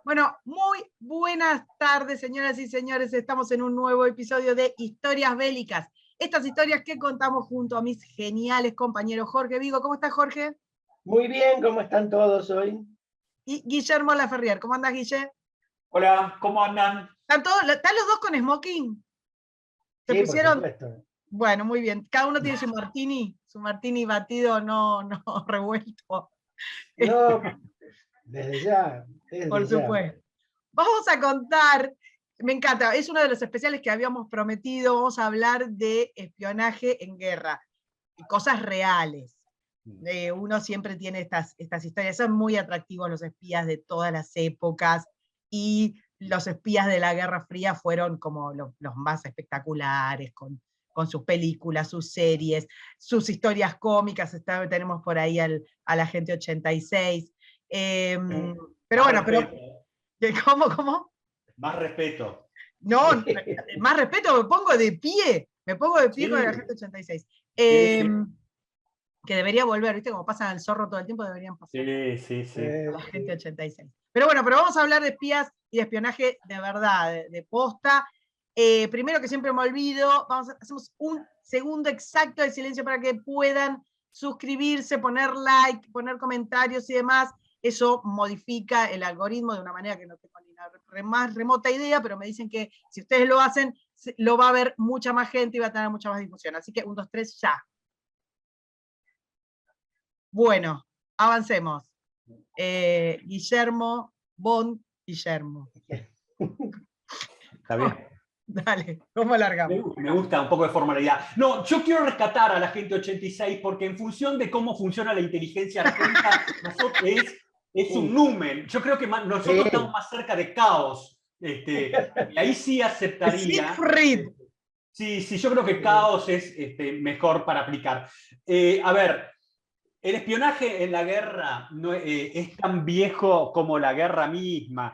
Bueno, muy buenas tardes, señoras y señores. Estamos en un nuevo episodio de Historias Bélicas. Estas historias que contamos junto a mis geniales compañeros Jorge Vigo. ¿Cómo estás, Jorge? Muy bien, ¿cómo están todos hoy? Y Guillermo Laferrier. ¿Cómo andás, Guille? Hola, ¿cómo andan? ¿Están los dos con smoking? ¿Se Sí, pusieron? por supuesto. Bueno, muy bien. Cada uno tiene su martini batido, no revuelto. No, desde ya, Por desde ya. supuesto. Vamos a contar, me encanta, es uno de los especiales que habíamos prometido, vamos a hablar de espionaje en guerra, cosas reales. Uno siempre tiene estas historias, son muy atractivos los espías de todas las épocas, y los espías de la Guerra Fría fueron como los más espectaculares, con sus películas, sus series, sus historias cómicas. Tenemos por ahí al Agente 86. Pero bueno, ¿Cómo? Más respeto. No, más respeto, me pongo de pie Sí. con el Agente 86. Sí. Que debería volver, ¿viste? Como pasan al zorro todo el tiempo, deberían pasar Sí. al Agente 86. Pero bueno, vamos a hablar de espías y de espionaje de verdad, de posta. Primero, que siempre me olvido, hacemos un segundo exacto de silencio para que puedan suscribirse, poner like, poner comentarios y demás. Eso modifica el algoritmo de una manera que no tengo ni la más remota idea, pero me dicen que si ustedes lo hacen, lo va a ver mucha más gente y va a tener mucha más difusión. Así que 1, 2, 3, ya. Bueno, avancemos. Guillermo, Guillermo. Está bien. Dale, ¿cómo largamos? Me gusta un poco de formalidad. No, yo quiero rescatar a la Agente 86 porque en función de cómo funciona la inteligencia argenta, es un numen. Yo creo que nosotros estamos más cerca de caos. Y ahí sí aceptaría. Sí, yo creo que caos es mejor para aplicar. A ver, el espionaje en la guerra no, es tan viejo como la guerra misma.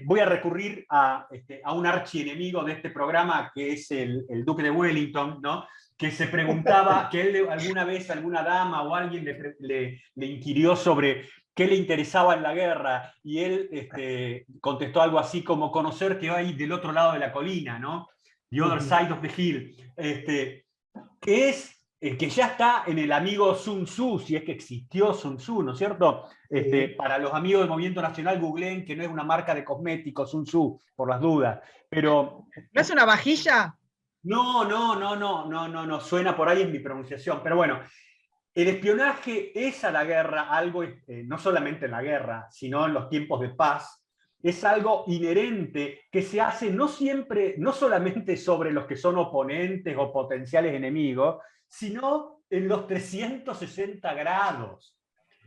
Voy a recurrir a un archienemigo de este programa, que es el Duque de Wellington, ¿no? Que se preguntaba, que él alguna vez, alguna dama o alguien le inquirió sobre qué le interesaba en la guerra, y él contestó algo así como conocer qué hay del otro lado de la colina, ¿no? The other side of the hill. Que es que ya está en el amigo Sun Tzu, si es que existió Sun Tzu, ¿no es cierto? Para los amigos del Movimiento Nacional, googleen que no es una marca de cosméticos Sun Tzu, por las dudas. Pero, ¿no es una vajilla? No, suena por ahí en mi pronunciación. Pero bueno, el espionaje es a la guerra algo, no solamente en la guerra, sino en los tiempos de paz, es algo inherente que se hace no solamente sobre los que son oponentes o potenciales enemigos, sino en los 360 grados.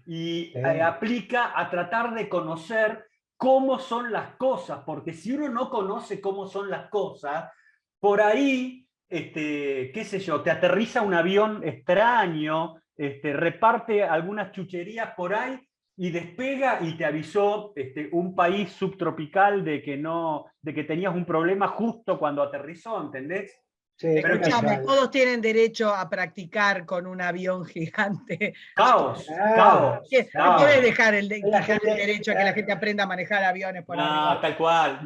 Y aplica a tratar de conocer cómo son las cosas, porque si uno no conoce cómo son las cosas, por ahí, qué sé yo, te aterriza un avión extraño, reparte algunas chucherías por ahí y despega y te avisó un país subtropical de que tenías un problema justo cuando aterrizó, ¿entendés? Sí, escúchame, todos tienen derecho a practicar con un avión gigante. Caos. No podés dejar el derecho a que la gente aprenda a manejar aviones por arriba. Tal cual,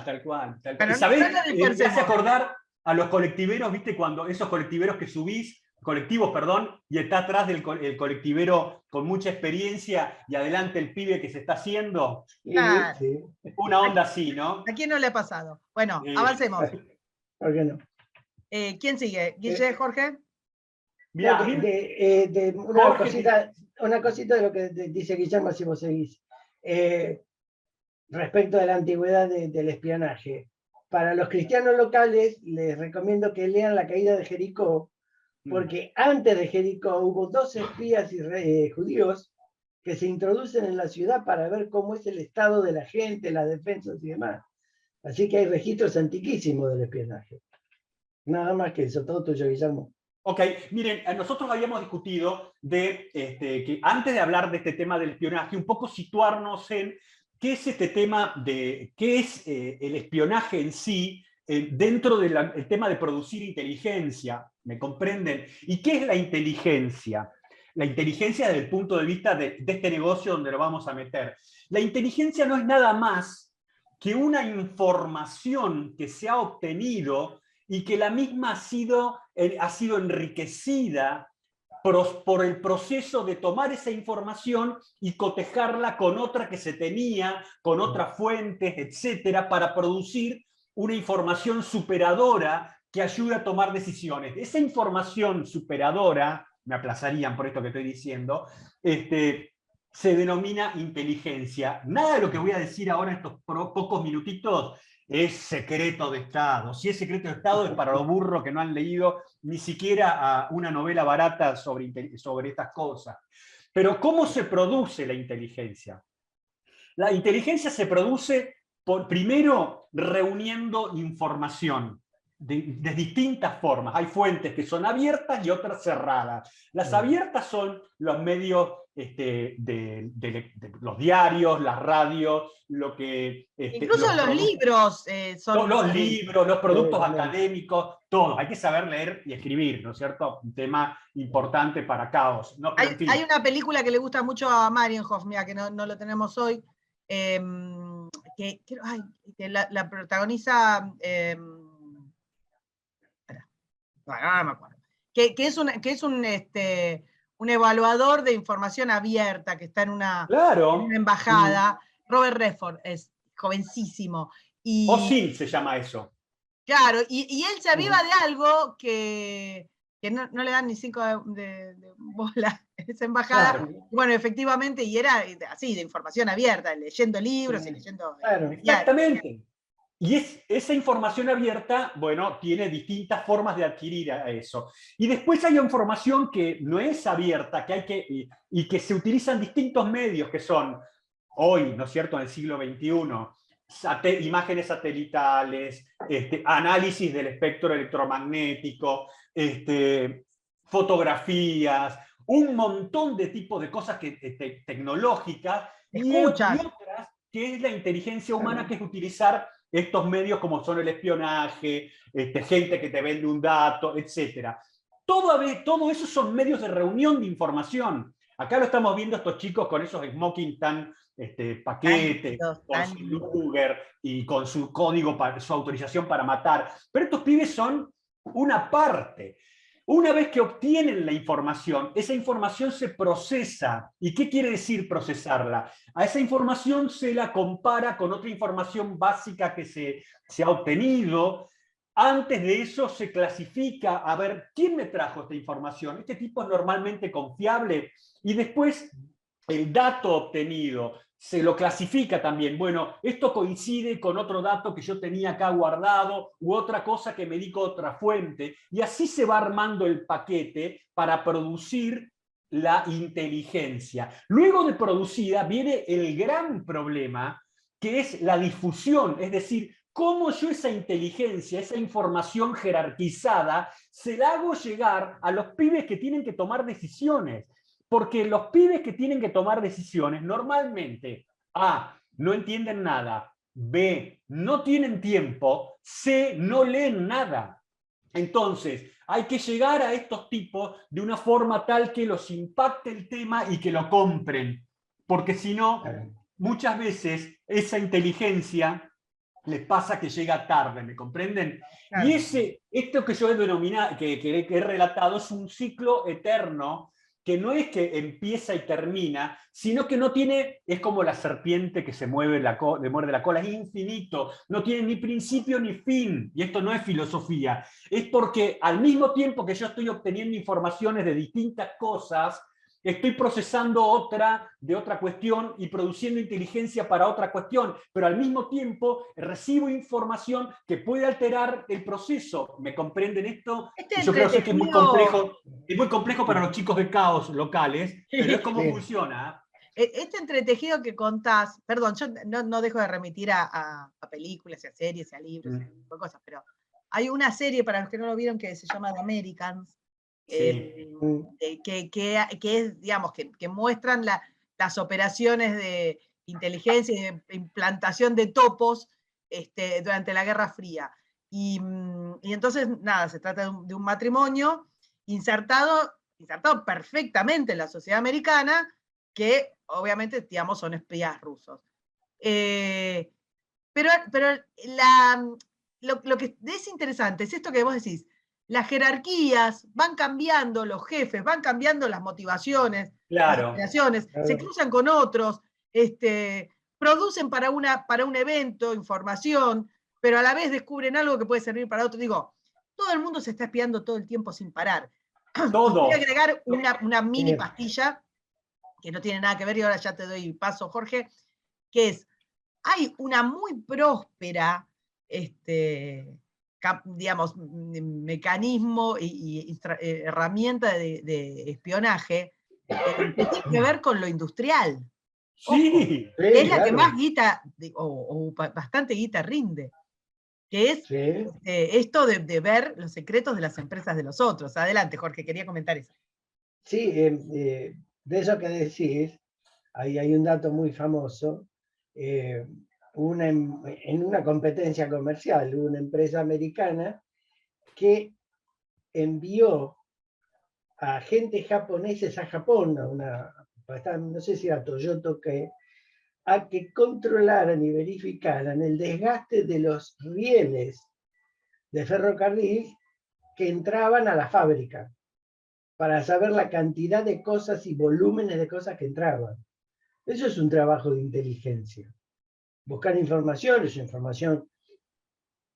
tal cual. Bueno, ¿Sabés? Me hace acordar a los colectiveros, ¿viste? Cuando esos colectiveros que subís, y está atrás del colectivero con mucha experiencia y adelante el pibe que se está haciendo. Claro. Una onda así, ¿no? ¿A quién no le ha pasado? Bueno, avancemos. ¿Por qué no? ¿Quién sigue? ¿Guille, Jorge? Mirá, una cosita de lo que dice Guillermo, si vos seguís. Respecto de la antigüedad del espionaje. Para los cristianos locales, les recomiendo que lean La caída de Jericó, porque antes de Jericó hubo 2 espías judíos que se introducen en la ciudad para ver cómo es el estado de la gente, las defensas y demás. Así que hay registros antiquísimos del espionaje. Nada más que eso, todo tuyo, Guillermo. Ok, miren, nosotros habíamos discutido que antes de hablar de este tema del espionaje, un poco situarnos en qué es este tema de qué es el espionaje en sí dentro del tema de producir inteligencia, ¿me comprenden? ¿Y qué es la inteligencia? la inteligencia desde el punto de vista de este negocio donde lo vamos a meter. La inteligencia no es nada más que una información que se ha obtenido y que la misma ha sido enriquecida por el proceso de tomar esa información y cotejarla con otra que se tenía, con otras fuentes, etcétera, para producir una información superadora que ayude a tomar decisiones. Esa información superadora, me aplazarían por esto que estoy diciendo, se denomina inteligencia. Nada de lo que voy a decir ahora en estos pocos minutitos es secreto de Estado. Si es secreto de Estado es para los burros que no han leído ni siquiera una novela barata sobre estas cosas. Pero ¿cómo se produce la inteligencia? La inteligencia se produce primero reuniendo información de distintas formas. Hay fuentes que son abiertas y otras cerradas. Las abiertas son los medios de los diarios, las radios, lo que... Incluso los libros son... Los libros, los productos académicos, todo. Hay que saber leer y escribir, ¿no es cierto? Un tema importante para Caos. No, pero en fin. Hay una película que le gusta mucho a Marienhoff, mira, que no lo tenemos hoy, que la protagoniza... no me acuerdo. Que es un evaluador de información abierta que está en una embajada. Robert Redford es jovencísimo. OSINT se llama eso. Claro, y él se aviva de algo que no le dan ni 5 de bola en esa embajada. Claro. Bueno, efectivamente, y era así, de información abierta, leyendo libros y leyendo... Claro, exactamente. Y esa información abierta, bueno, tiene distintas formas de adquirir a eso. Y después hay información que no es abierta, y que se utilizan distintos medios, que son hoy, ¿no es cierto?, en el siglo XXI, imágenes satelitales, análisis del espectro electromagnético, fotografías, un montón de tipos de cosas tecnológicas, y otras, que es la inteligencia humana, que es utilizar estos medios como son el espionaje, gente que te vende un dato, etc. Todo eso son medios de reunión de información. Acá lo estamos viendo estos chicos con esos smoking tan paquetes, con su Luger y con su código, su autorización para matar. Pero estos pibes son una parte. Una vez que obtienen la información, esa información se procesa. ¿Y qué quiere decir procesarla? A esa información se la compara con otra información básica que se ha obtenido. Antes de eso se clasifica, a ver, ¿quién me trajo esta información? Este tipo es normalmente confiable. Y después el dato obtenido se lo clasifica también. Bueno, esto coincide con otro dato que yo tenía acá guardado, u otra cosa que me dijo otra fuente, y así se va armando el paquete para producir la inteligencia. Luego de producida viene el gran problema, que es la difusión, es decir, cómo yo esa inteligencia, esa información jerarquizada, se la hago llegar a los pibes que tienen que tomar decisiones. Porque los pibes que tienen que tomar decisiones normalmente, A, no entienden nada, B, no tienen tiempo, C, no leen nada. Entonces, hay que llegar a estos tipos de una forma tal que los impacte el tema y que lo compren. Porque si no, muchas veces esa inteligencia les pasa que llega tarde, ¿me comprenden? Claro. Y esto que yo he denominado, que he relatado, es un ciclo eterno, que no es que empieza y termina, sino que no tiene, es como la serpiente que se muerde la cola, es infinito, no tiene ni principio ni fin, y esto no es filosofía, es porque al mismo tiempo que yo estoy obteniendo informaciones de distintas cosas, estoy procesando otra de otra cuestión y produciendo inteligencia para otra cuestión, pero al mismo tiempo recibo información que puede alterar el proceso. ¿Me comprenden esto? Yo creo que es muy complejo para los chicos de Caos locales, pero es como funciona. Este entretejido que contás, perdón, yo no dejo de remitir a películas, a series, a libros, a cosas, pero hay una serie, para los que no lo vieron, que se llama The Americans, que es, digamos, que muestran las operaciones de inteligencia y de implantación de topos durante la Guerra Fría. Y entonces, nada, se trata de un matrimonio insertado insertados perfectamente en la sociedad americana, que obviamente, digamos, son espías rusos. Pero lo que es interesante es esto que vos decís, las jerarquías van cambiando, los jefes van cambiando las motivaciones, las Claro. aspiraciones, se cruzan con otros, producen para un evento información, pero a la vez descubren algo que puede servir para otro. Digo, todo el mundo se está espiando todo el tiempo sin parar. Todo. Y voy a agregar una mini pastilla, que no tiene nada que ver, y ahora ya te doy paso, Jorge, que es, hay una muy próspera, digamos, mecanismo y herramienta de espionaje que tiene que ver con lo industrial. Sí. Ojo, que es la que más guita, o bastante guita rinde, que es esto de ver los secretos de las empresas de los otros. Adelante, Jorge, quería comentar eso. Sí, de eso que decís, ahí hay un dato muy famoso. En una competencia comercial, una empresa americana que envió a agentes japoneses a Japón, no sé si era Toyota o qué, a que controlaran y verificaran el desgaste de los rieles de ferrocarril que entraban a la fábrica, para saber la cantidad de cosas y volúmenes de cosas que entraban. Eso es un trabajo de inteligencia. Buscar información es información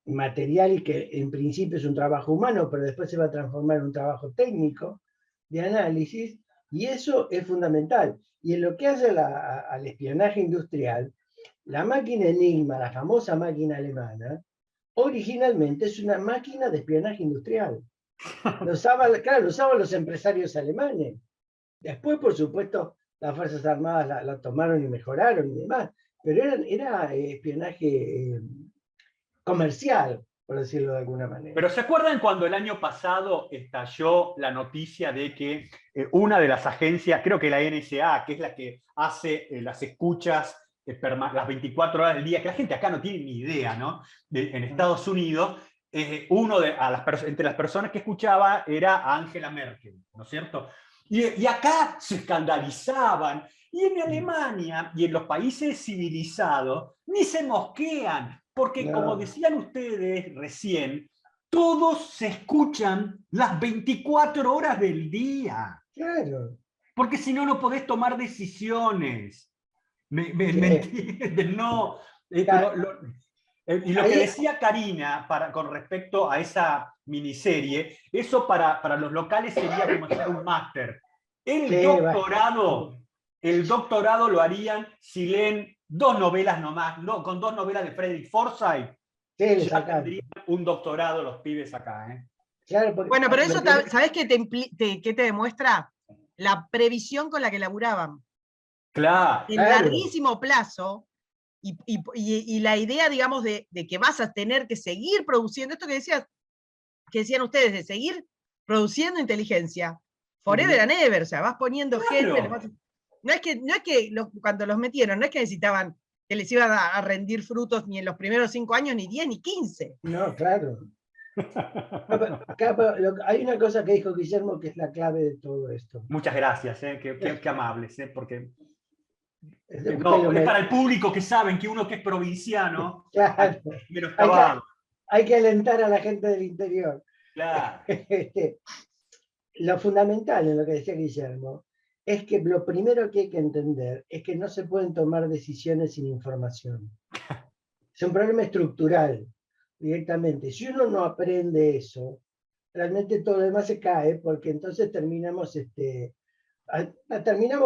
material y que en principio es un trabajo humano, pero después se va a transformar en un trabajo técnico de análisis, y eso es fundamental. Y en lo que hace al espionaje industrial, la máquina Enigma, la famosa máquina alemana, originalmente es una máquina de espionaje industrial. Lo usaban los empresarios alemanes. Después, por supuesto, las Fuerzas Armadas la tomaron y mejoraron y demás, pero era espionaje comercial, por decirlo de alguna manera. Pero ¿se acuerdan cuando el año pasado estalló la noticia de que una de las agencias, creo que la NSA, que es la que hace las escuchas las 24 horas del día, que la gente acá no tiene ni idea, ¿no? En Estados Unidos, entre las personas que escuchaba era a Angela Merkel, ¿no es cierto? Y acá se escandalizaban. Y en Alemania y en los países civilizados ni se mosquean, porque como decían ustedes recién, todos se escuchan las 24 horas del día. Claro. Porque si no, no podés tomar decisiones. ¿Me entienden? No. Y lo que decía Karina con respecto a esa miniserie, eso para los locales sería como hacer un máster. El doctorado lo harían si leen 2 novelas nomás, no, con 2 novelas de Frederick Forsyth. Ya tendrían un doctorado los pibes acá. Claro, bueno, pero eso, ¿sabés qué te demuestra? La previsión con la que laburaban. Claro. En larguísimo plazo, y la idea, digamos, de que vas a tener que seguir produciendo, esto que decían ustedes, de seguir produciendo inteligencia, forever and ever, o sea, vas poniendo gente. No es que cuando los metieron, no es que necesitaban que les iban a rendir frutos ni en los primeros 5 años, ni 10, ni 15. No, claro. Hay una cosa que dijo Guillermo que es la clave de todo esto. Muchas gracias, qué amables, porque es para el público que saben que uno que es provinciano, claro, hay que alentar a la gente del interior. Claro. Lo fundamental en lo que decía Guillermo es que lo primero que hay que entender es que no se pueden tomar decisiones sin información. Es un problema estructural, directamente. Si uno no aprende eso, realmente todo lo demás se cae, porque entonces terminamos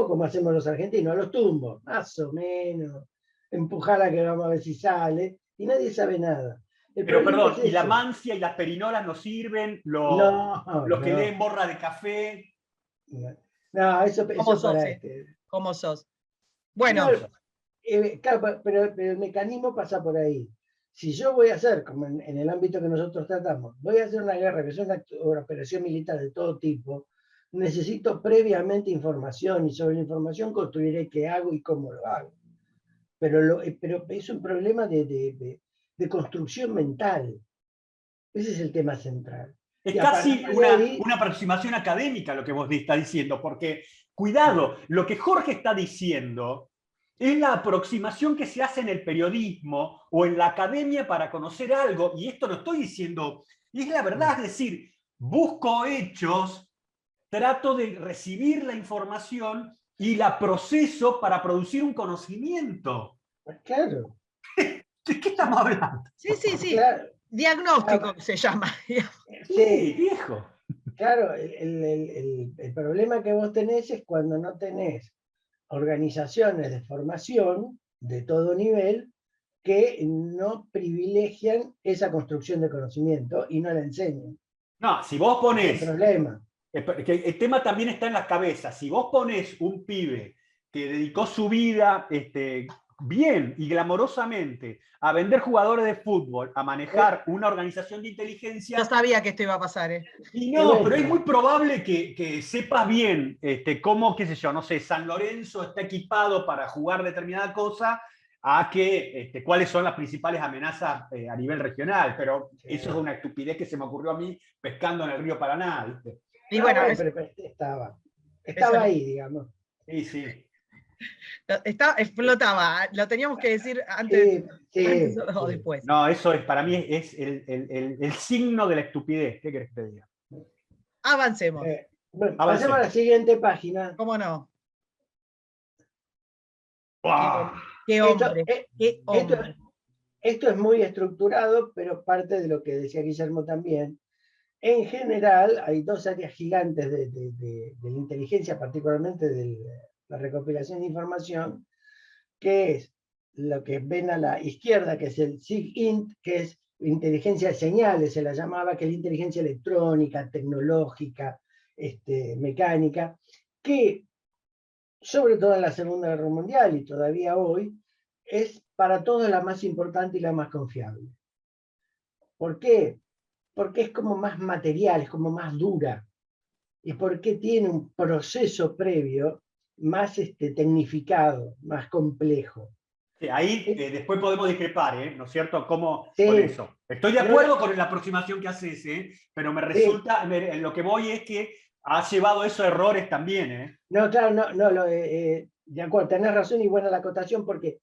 como hacemos los argentinos, a los tumbos, más o menos, empujar a que vamos a ver si sale, y nadie sabe nada. Pero perdón, ¿y la mancia y las perinolas no sirven? ¿Los que leen borra de café? No, eso para ¿Cómo sos? Bueno. Claro, pero el mecanismo pasa por ahí. Si yo voy a hacer, como en el ámbito que nosotros tratamos, voy a hacer una guerra, que es una operación militar de todo tipo, necesito previamente información, y sobre la información construiré qué hago y cómo lo hago. Pero es un problema de construcción mental. Ese es el tema central. Es Y a casi partir de ahí, una aproximación académica lo que vos estás diciendo, porque, cuidado, lo que Jorge está diciendo es la aproximación que se hace en el periodismo o en la academia para conocer algo, y esto no estoy diciendo, y es la verdad, es decir, busco hechos, trato de recibir la información y la proceso para producir un conocimiento. claro, ¿De qué estamos hablando? Sí, sí, sí. claro, Diagnóstico se llama. Sí, sí, viejo. claro, el problema que vos tenés es cuando no tenés organizaciones de formación de todo nivel que no privilegian esa construcción de conocimiento y no la enseñan. No, si vos Ese es el ponés, problema. el tema también está en las cabezas, si vos ponés un pibe que dedicó su vida bien y glamorosamente a vender jugadores de fútbol, a manejar una organización de Yo inteligencia, sabía que esto iba a pasar, ¿eh? y Y no, pero es bueno, muy probable que sepas bien cómo, qué sé yo, no sé, San Lorenzo está equipado para jugar determinada cosa, a que, cuáles son las principales amenazas a nivel regional, pero eso es una estupidez que se me ocurrió a mí pescando en el río Paraná, ¿viste? Y no, bueno, bueno, pero estaba ahí, digamos. Sí, sí. explotaba. Lo teníamos que decir antes, Sí, antes sí, o sí. después. No, eso es, para mí es el signo de la estupidez. ¿Qué querés que te diga? Avancemos. Bueno, pasemos a la Avancemos. siguiente página. ¿Cómo no? Qué, ¡Buah! qué Esto, hombre, qué esto, hombre. esto es muy estructurado, pero parte de lo que decía Guillermo también. En general, hay dos áreas gigantes de la inteligencia, particularmente de la recopilación de información, que es lo que ven a la izquierda, que es el SIGINT, que es inteligencia de señales, se la llamaba, que es la inteligencia electrónica, tecnológica, mecánica, que sobre todo en la Segunda Guerra Mundial y todavía hoy, es para todos la más importante y la más confiable. ¿Por qué? Porque es como más material, es como más dura, y porque tiene un proceso previo más tecnificado, más complejo. Sí, ahí después podemos discrepar, ¿no es cierto? ¿Cómo con Sí, eso? Estoy de pero acuerdo con la aproximación que haces, pero me sí, resulta, en lo que voy es que has llevado esos errores también, ¿eh? no, claro, de acuerdo, tenés razón y buena la acotación, porque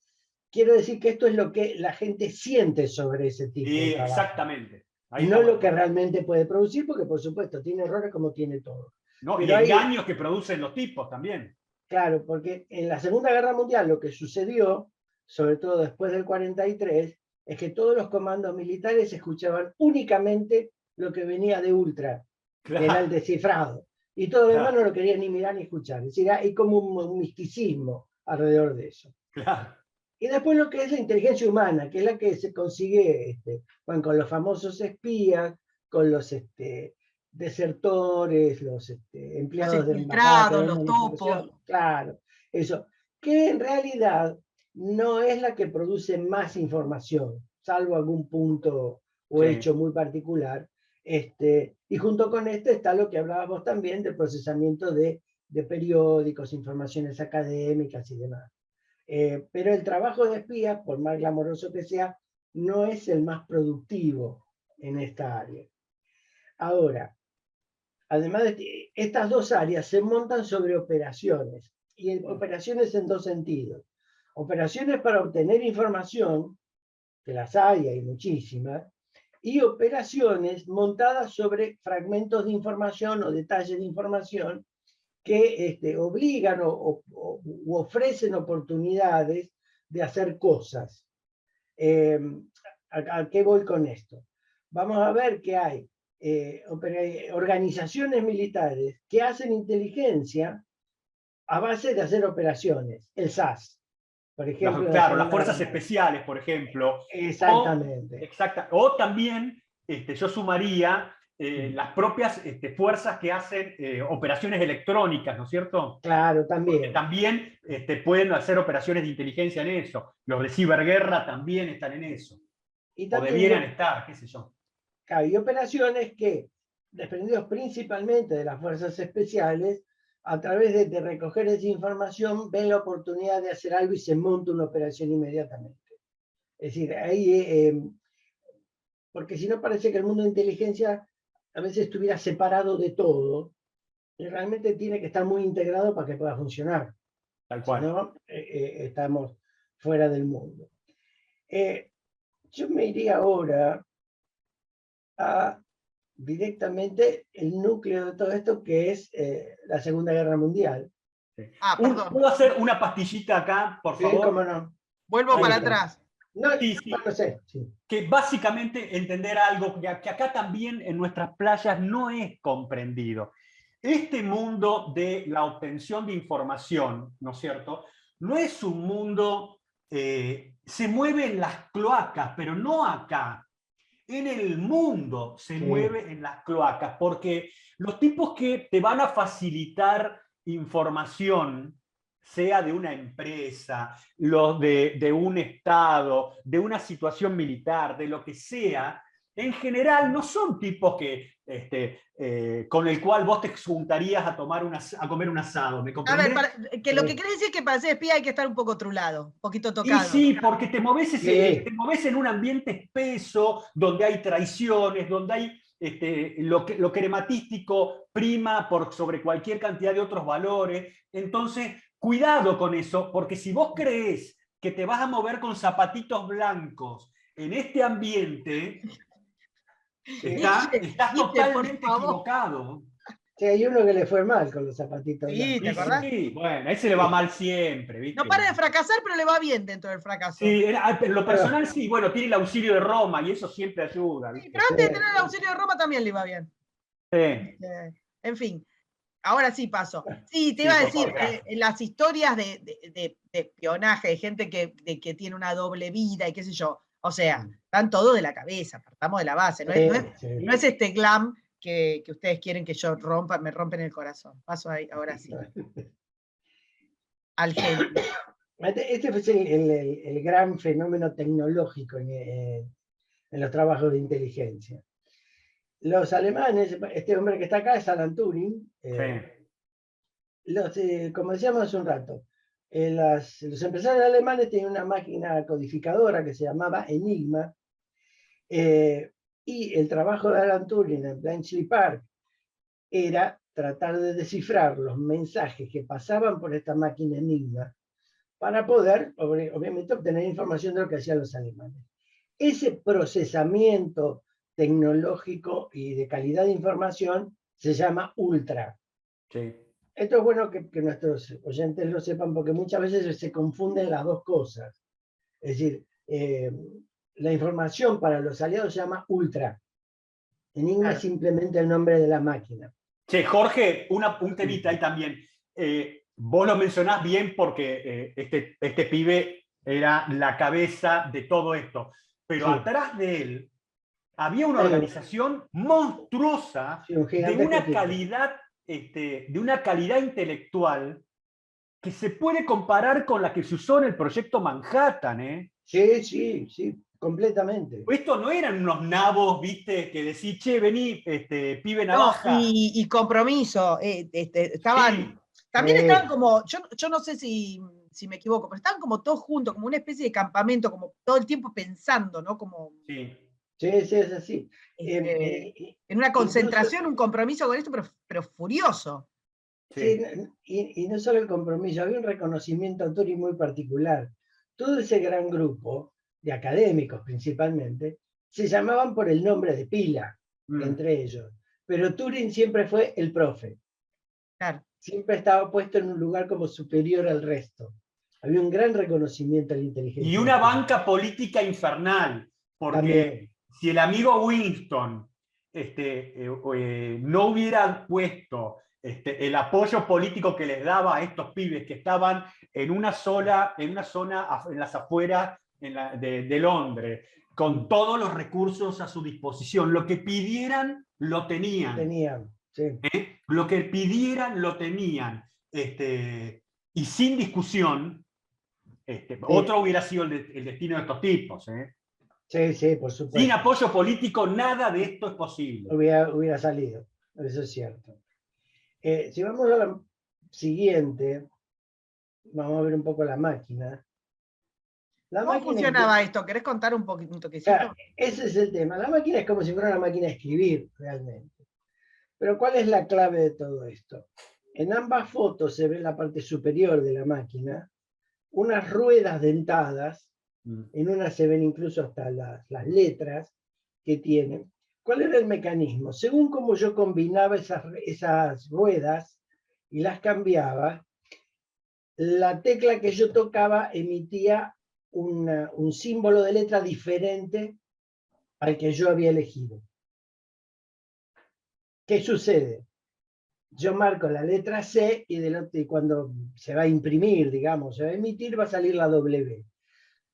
quiero decir que esto es lo que la gente siente sobre ese tipo de Sí, trabajo, exactamente. Ahí no está lo bueno. que realmente puede producir, porque por supuesto tiene errores como tiene todo. ¿No? Y Pero hay, engaños que producen los tipos también. claro, porque en la Segunda Guerra Mundial lo que sucedió, sobre todo después del 43, es que todos los comandos militares escuchaban únicamente lo que venía de ultra, que era el Claro, descifrado. Y todo lo demás claro, no lo querían ni mirar ni escuchar. Es decir, hay como un misticismo alrededor de eso. claro. Y después lo que es la inteligencia humana, que es la que se consigue bueno, con los famosos espías, con los desertores, los Los empleados de embajada que infiltrados, dan los topos. información, claro, eso, que en realidad no es la que produce más información, salvo algún punto o Sí, hecho muy particular. Y junto con está lo que hablábamos también del procesamiento de periódicos, informaciones académicas y demás. Pero el trabajo de espía, por más glamoroso que sea, no es el más productivo en esta área. Ahora, además de estas dos áreas se montan sobre operaciones, y operaciones en dos sentidos. Operaciones para obtener información, que las hay muchísimas, y operaciones montadas sobre fragmentos de información o detalles de información que obligan u ofrecen oportunidades de hacer cosas. ¿A qué voy con esto? Vamos a ver que hay organizaciones militares que hacen inteligencia a base de hacer operaciones. El SAS, por ejemplo, en la claro, las Segunda Guerra fuerzas Mundial. especiales, por ejemplo, Exactamente. o también yo sumaría las propias fuerzas que hacen operaciones electrónicas, ¿no es cierto? Claro, Porque también. también pueden hacer operaciones de inteligencia en eso. Los de ciberguerra también están en eso. Y O también debieran estar, qué sé yo. hay operaciones que, desprendidos principalmente de las fuerzas especiales, a través de recoger esa información, ven la oportunidad de hacer algo y se monta una operación inmediatamente. Es decir, ahí, porque si no parece que el mundo de inteligencia a veces estuviera separado de todo, y realmente tiene que estar muy integrado para que pueda funcionar. Tal Si cual. no, estamos fuera del mundo. Yo me iría ahora a directamente el núcleo de todo esto, que es la Segunda Guerra Mundial. Ah, perdón. ¿Puedo hacer una pastillita acá, por Sí, favor? cómo no. Vuelvo Ahí para está. atrás. No, Sí, sí. no sé. Sí. Que básicamente entender algo que acá también en nuestras playas no es comprendido. Este mundo de la obtención de información, ¿no es cierto? No es un mundo, se mueve en las cloacas, pero no acá. En el mundo se mueve en las cloacas, porque los tipos que te van a facilitar información, sea de una empresa, los de un estado, de una situación militar, de lo que sea, en general no son tipos que, con el cual vos te juntarías a comer un asado, ¿me A ver, comprendés? que lo que quiere decir es que para ser espía hay que estar un poco trulado, un poquito Y tocado. sí, porque te moves en un ambiente espeso, donde hay traiciones, donde hay lo crematístico prima sobre cualquier cantidad de otros valores. Entonces, cuidado con eso, porque si vos crees que te vas a mover con zapatitos blancos en este ambiente, estás Por totalmente favor. equivocado. Sí, hay uno que le fue mal con los zapatitos Sí, blancos. ¿te acordás? Sí, bueno, a ese le va mal siempre, ¿viste? No para de fracasar, pero le va bien dentro del fracaso. Sí, en lo personal sí, bueno, tiene el auxilio de Roma y eso siempre ayuda, Sí, ¿viste? pero antes de tener el auxilio de Roma también le iba bien. Sí. En fin, ahora sí paso. Sí, te Sí, iba a por decir, favor, gracias. las historias de espionaje, de gente que tiene una doble vida y qué sé yo, o sea, están todo de la cabeza, partamos de la base, no es este glam que ustedes quieren que yo rompa, me rompen el corazón. Paso ahí, ahora sí. Al genio. Este fue el gran fenómeno tecnológico en los trabajos de inteligencia. Los alemanes, este hombre que está acá es Alan Turing, como decíamos hace un rato, los empresarios alemanes tenían una máquina codificadora que se llamaba Enigma, y el trabajo de Alan Turing en Bletchley Park era tratar de descifrar los mensajes que pasaban por esta máquina Enigma para poder, obviamente, obtener información de lo que hacían los alemanes. Ese procesamiento tecnológico y de calidad de información se llama ultra. Sí. Esto es bueno que nuestros oyentes lo sepan, porque muchas veces se confunden las dos cosas. Es decir, la información para los aliados se llama ultra. Enigma es simplemente el nombre de la máquina. Che, Jorge, un temita ahí también. Vos lo mencionás bien porque este pibe era la cabeza de todo esto, pero atrás de él había una organización monstruosa de una calidad intelectual que se puede comparar con la que se usó en el proyecto Manhattan, ¿eh? Sí, completamente. Estos no eran unos nabos, viste, que decís, che, vení, pibe navaja. No, y compromiso. Estaban, también estaban como, yo no sé si me equivoco, pero estaban como todos juntos, como una especie de campamento, como todo el tiempo pensando, ¿no? Como, sí, es así. en una concentración, incluso, un compromiso con esto, pero furioso. Sí, y no solo el compromiso, había un reconocimiento a Turing muy particular. Todo ese gran grupo de académicos principalmente se llamaban por el nombre de pila entre ellos, pero Turing siempre fue el profe. Claro. Siempre estaba puesto en un lugar como superior al resto. Había un gran reconocimiento a la inteligencia. Y una banca política infernal, porque también, si el amigo Winston no hubiera puesto el apoyo político que les daba a estos pibes que estaban en una zona en las afueras de Londres, con todos los recursos a su disposición, lo que pidieran, lo tenían. Sí. Lo que pidieran, lo tenían. Y sin discusión, otro hubiera sido el destino de estos tipos. Sí, por supuesto. Sin apoyo político, nada de esto es posible. Hubiera salido, eso es cierto. Si vamos a la siguiente, vamos a ver un poco la máquina. ¿Cómo funcionaba esto? ¿Querés contar un toquecito? Claro, ese es el tema. La máquina es como si fuera una máquina de escribir, realmente. Pero ¿cuál es la clave de todo esto? En ambas fotos se ve en la parte superior de la máquina unas ruedas dentadas, en una se ven incluso hasta las letras que tienen. ¿Cuál era el mecanismo? Según como yo combinaba esas ruedas y las cambiaba, la tecla que yo tocaba emitía un símbolo de letra diferente al que yo había elegido. ¿Qué sucede? Yo marco la letra C y cuando se va a imprimir, digamos, se va a emitir, va a salir la W.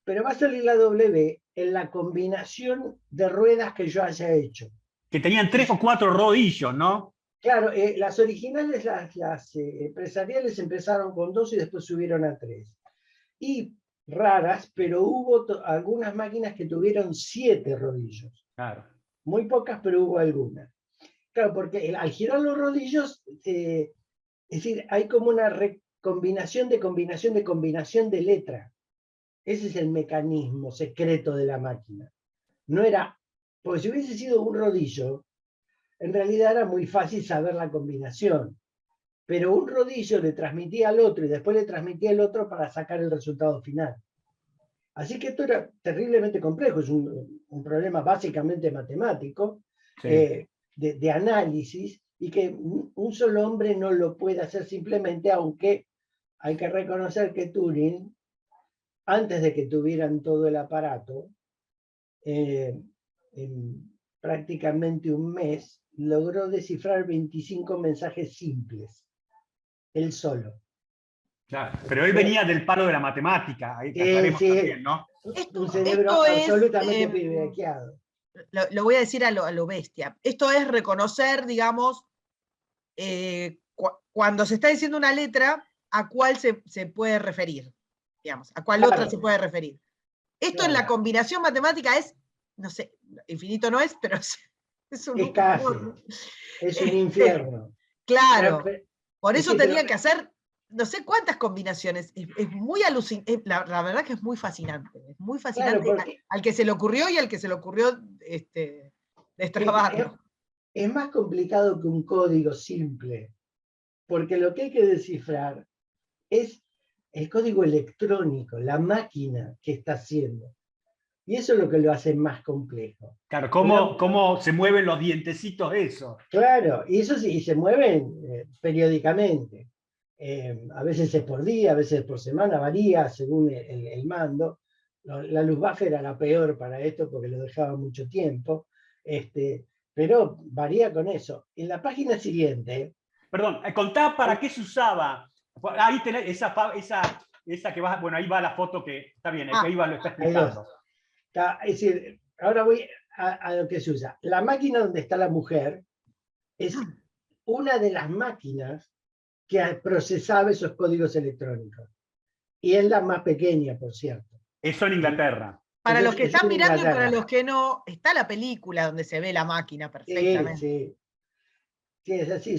Pero va a salir la W en la combinación de ruedas que yo haya hecho. Que tenían 3 o 4 rodillos, ¿no? Claro, las originales, las empresariales empezaron con 2 y después subieron a 3. Y raras, pero hubo algunas máquinas que tuvieron 7 rodillos. Claro. Muy pocas, pero hubo algunas. Claro, porque al girar los rodillos, es decir, hay como una combinación de letra. Ese es el mecanismo secreto de la máquina. No era, porque si hubiese sido un rodillo, en realidad era muy fácil saber la combinación. Pero un rodillo le transmitía al otro y después le transmitía al otro para sacar el resultado final. Así que esto era terriblemente complejo, es un problema básicamente matemático, sí. De análisis, y que un solo hombre no lo puede hacer simplemente, aunque hay que reconocer que Turing, antes de que tuvieran todo el aparato, en prácticamente un mes, logró descifrar 25 mensajes simples, él solo. Claro, pero él venía del palo de la matemática, ahí sí, también, ¿no? Un cerebro absolutamente privilegiado. Lo voy a decir a lo bestia. Esto es reconocer, digamos, cuando se está diciendo una letra, a cuál se puede referir, digamos, a cuál otra se puede referir. Esto en la combinación matemática es, no sé, infinito no es, pero es un infierno. Claro, por eso tenía que hacer no sé cuántas combinaciones. Es muy alucinante, la verdad que es muy fascinante. Es muy fascinante, claro, al que se le ocurrió y al que se le ocurrió destrabarlo. Es más complicado que un código simple, porque lo que hay que descifrar es el código electrónico, la máquina que está haciendo. Y eso es lo que lo hace más complejo. Claro, cómo se mueven los dientecitos eso. Claro, y eso sí, se mueven periódicamente. A veces es por día, a veces es por semana, varía según el mando. La Luftwaffe era la peor para esto porque lo dejaba mucho tiempo, pero varía con eso. En la página siguiente... Perdón, contá para qué se usaba. Ahí tenés esa que va, bueno, ahí va la foto que está bien, ahí va, lo está explicando. Es decir, ahora voy a lo que se usa. La máquina donde está la mujer es una de las máquinas que procesaba esos códigos electrónicos. Y es la más pequeña, por cierto. Eso en Inglaterra. Para los que están mirando y para los que no, está la película donde se ve la máquina perfectamente. Sí. Sí, es así.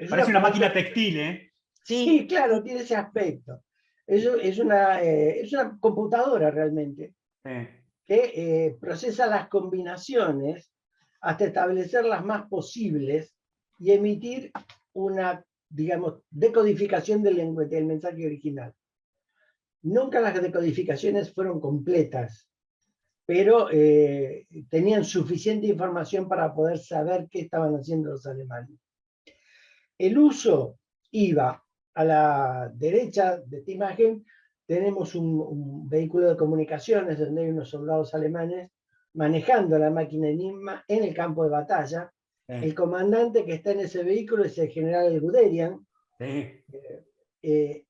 Parece una máquina textil, ¿eh? Sí, claro, tiene ese aspecto. Es una computadora realmente, que procesa las combinaciones hasta establecer las más posibles y emitir una, digamos, decodificación del mensaje original. Nunca las decodificaciones fueron completas, pero tenían suficiente información para poder saber qué estaban haciendo los alemanes. El uso iba a la derecha de esta imagen, tenemos un vehículo de comunicaciones donde hay unos soldados alemanes manejando la máquina Enigma en el campo de batalla. El comandante que está en ese vehículo es el general Guderian.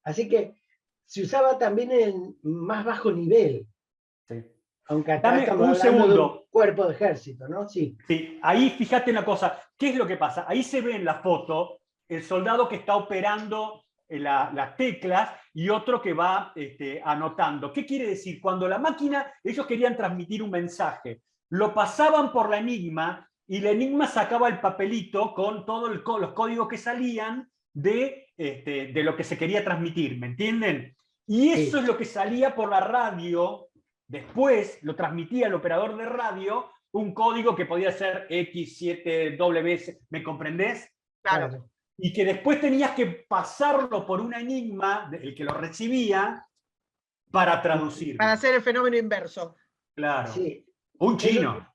Así que se usaba también en más bajo nivel. Aunque acá estamos hablando de un cuerpo de ejército, ¿no? Sí. Sí, ahí fíjate una cosa. ¿Qué es lo que pasa? Ahí se ve en la foto el soldado que está operando las teclas y otro que va anotando. ¿Qué quiere decir? Cuando la máquina, ellos querían transmitir un mensaje, lo pasaban por la Enigma y la Enigma sacaba el papelito con todos los códigos que salían de lo que se quería transmitir, ¿me entienden? Y eso es lo que salía por la radio, después lo transmitía el operador de radio un código que podía ser X7W, ¿me comprendés? Claro. Y que después tenías que pasarlo por un enigma, el que lo recibía, para traducirlo. Para hacer el fenómeno inverso. Claro. Sí. Un chino.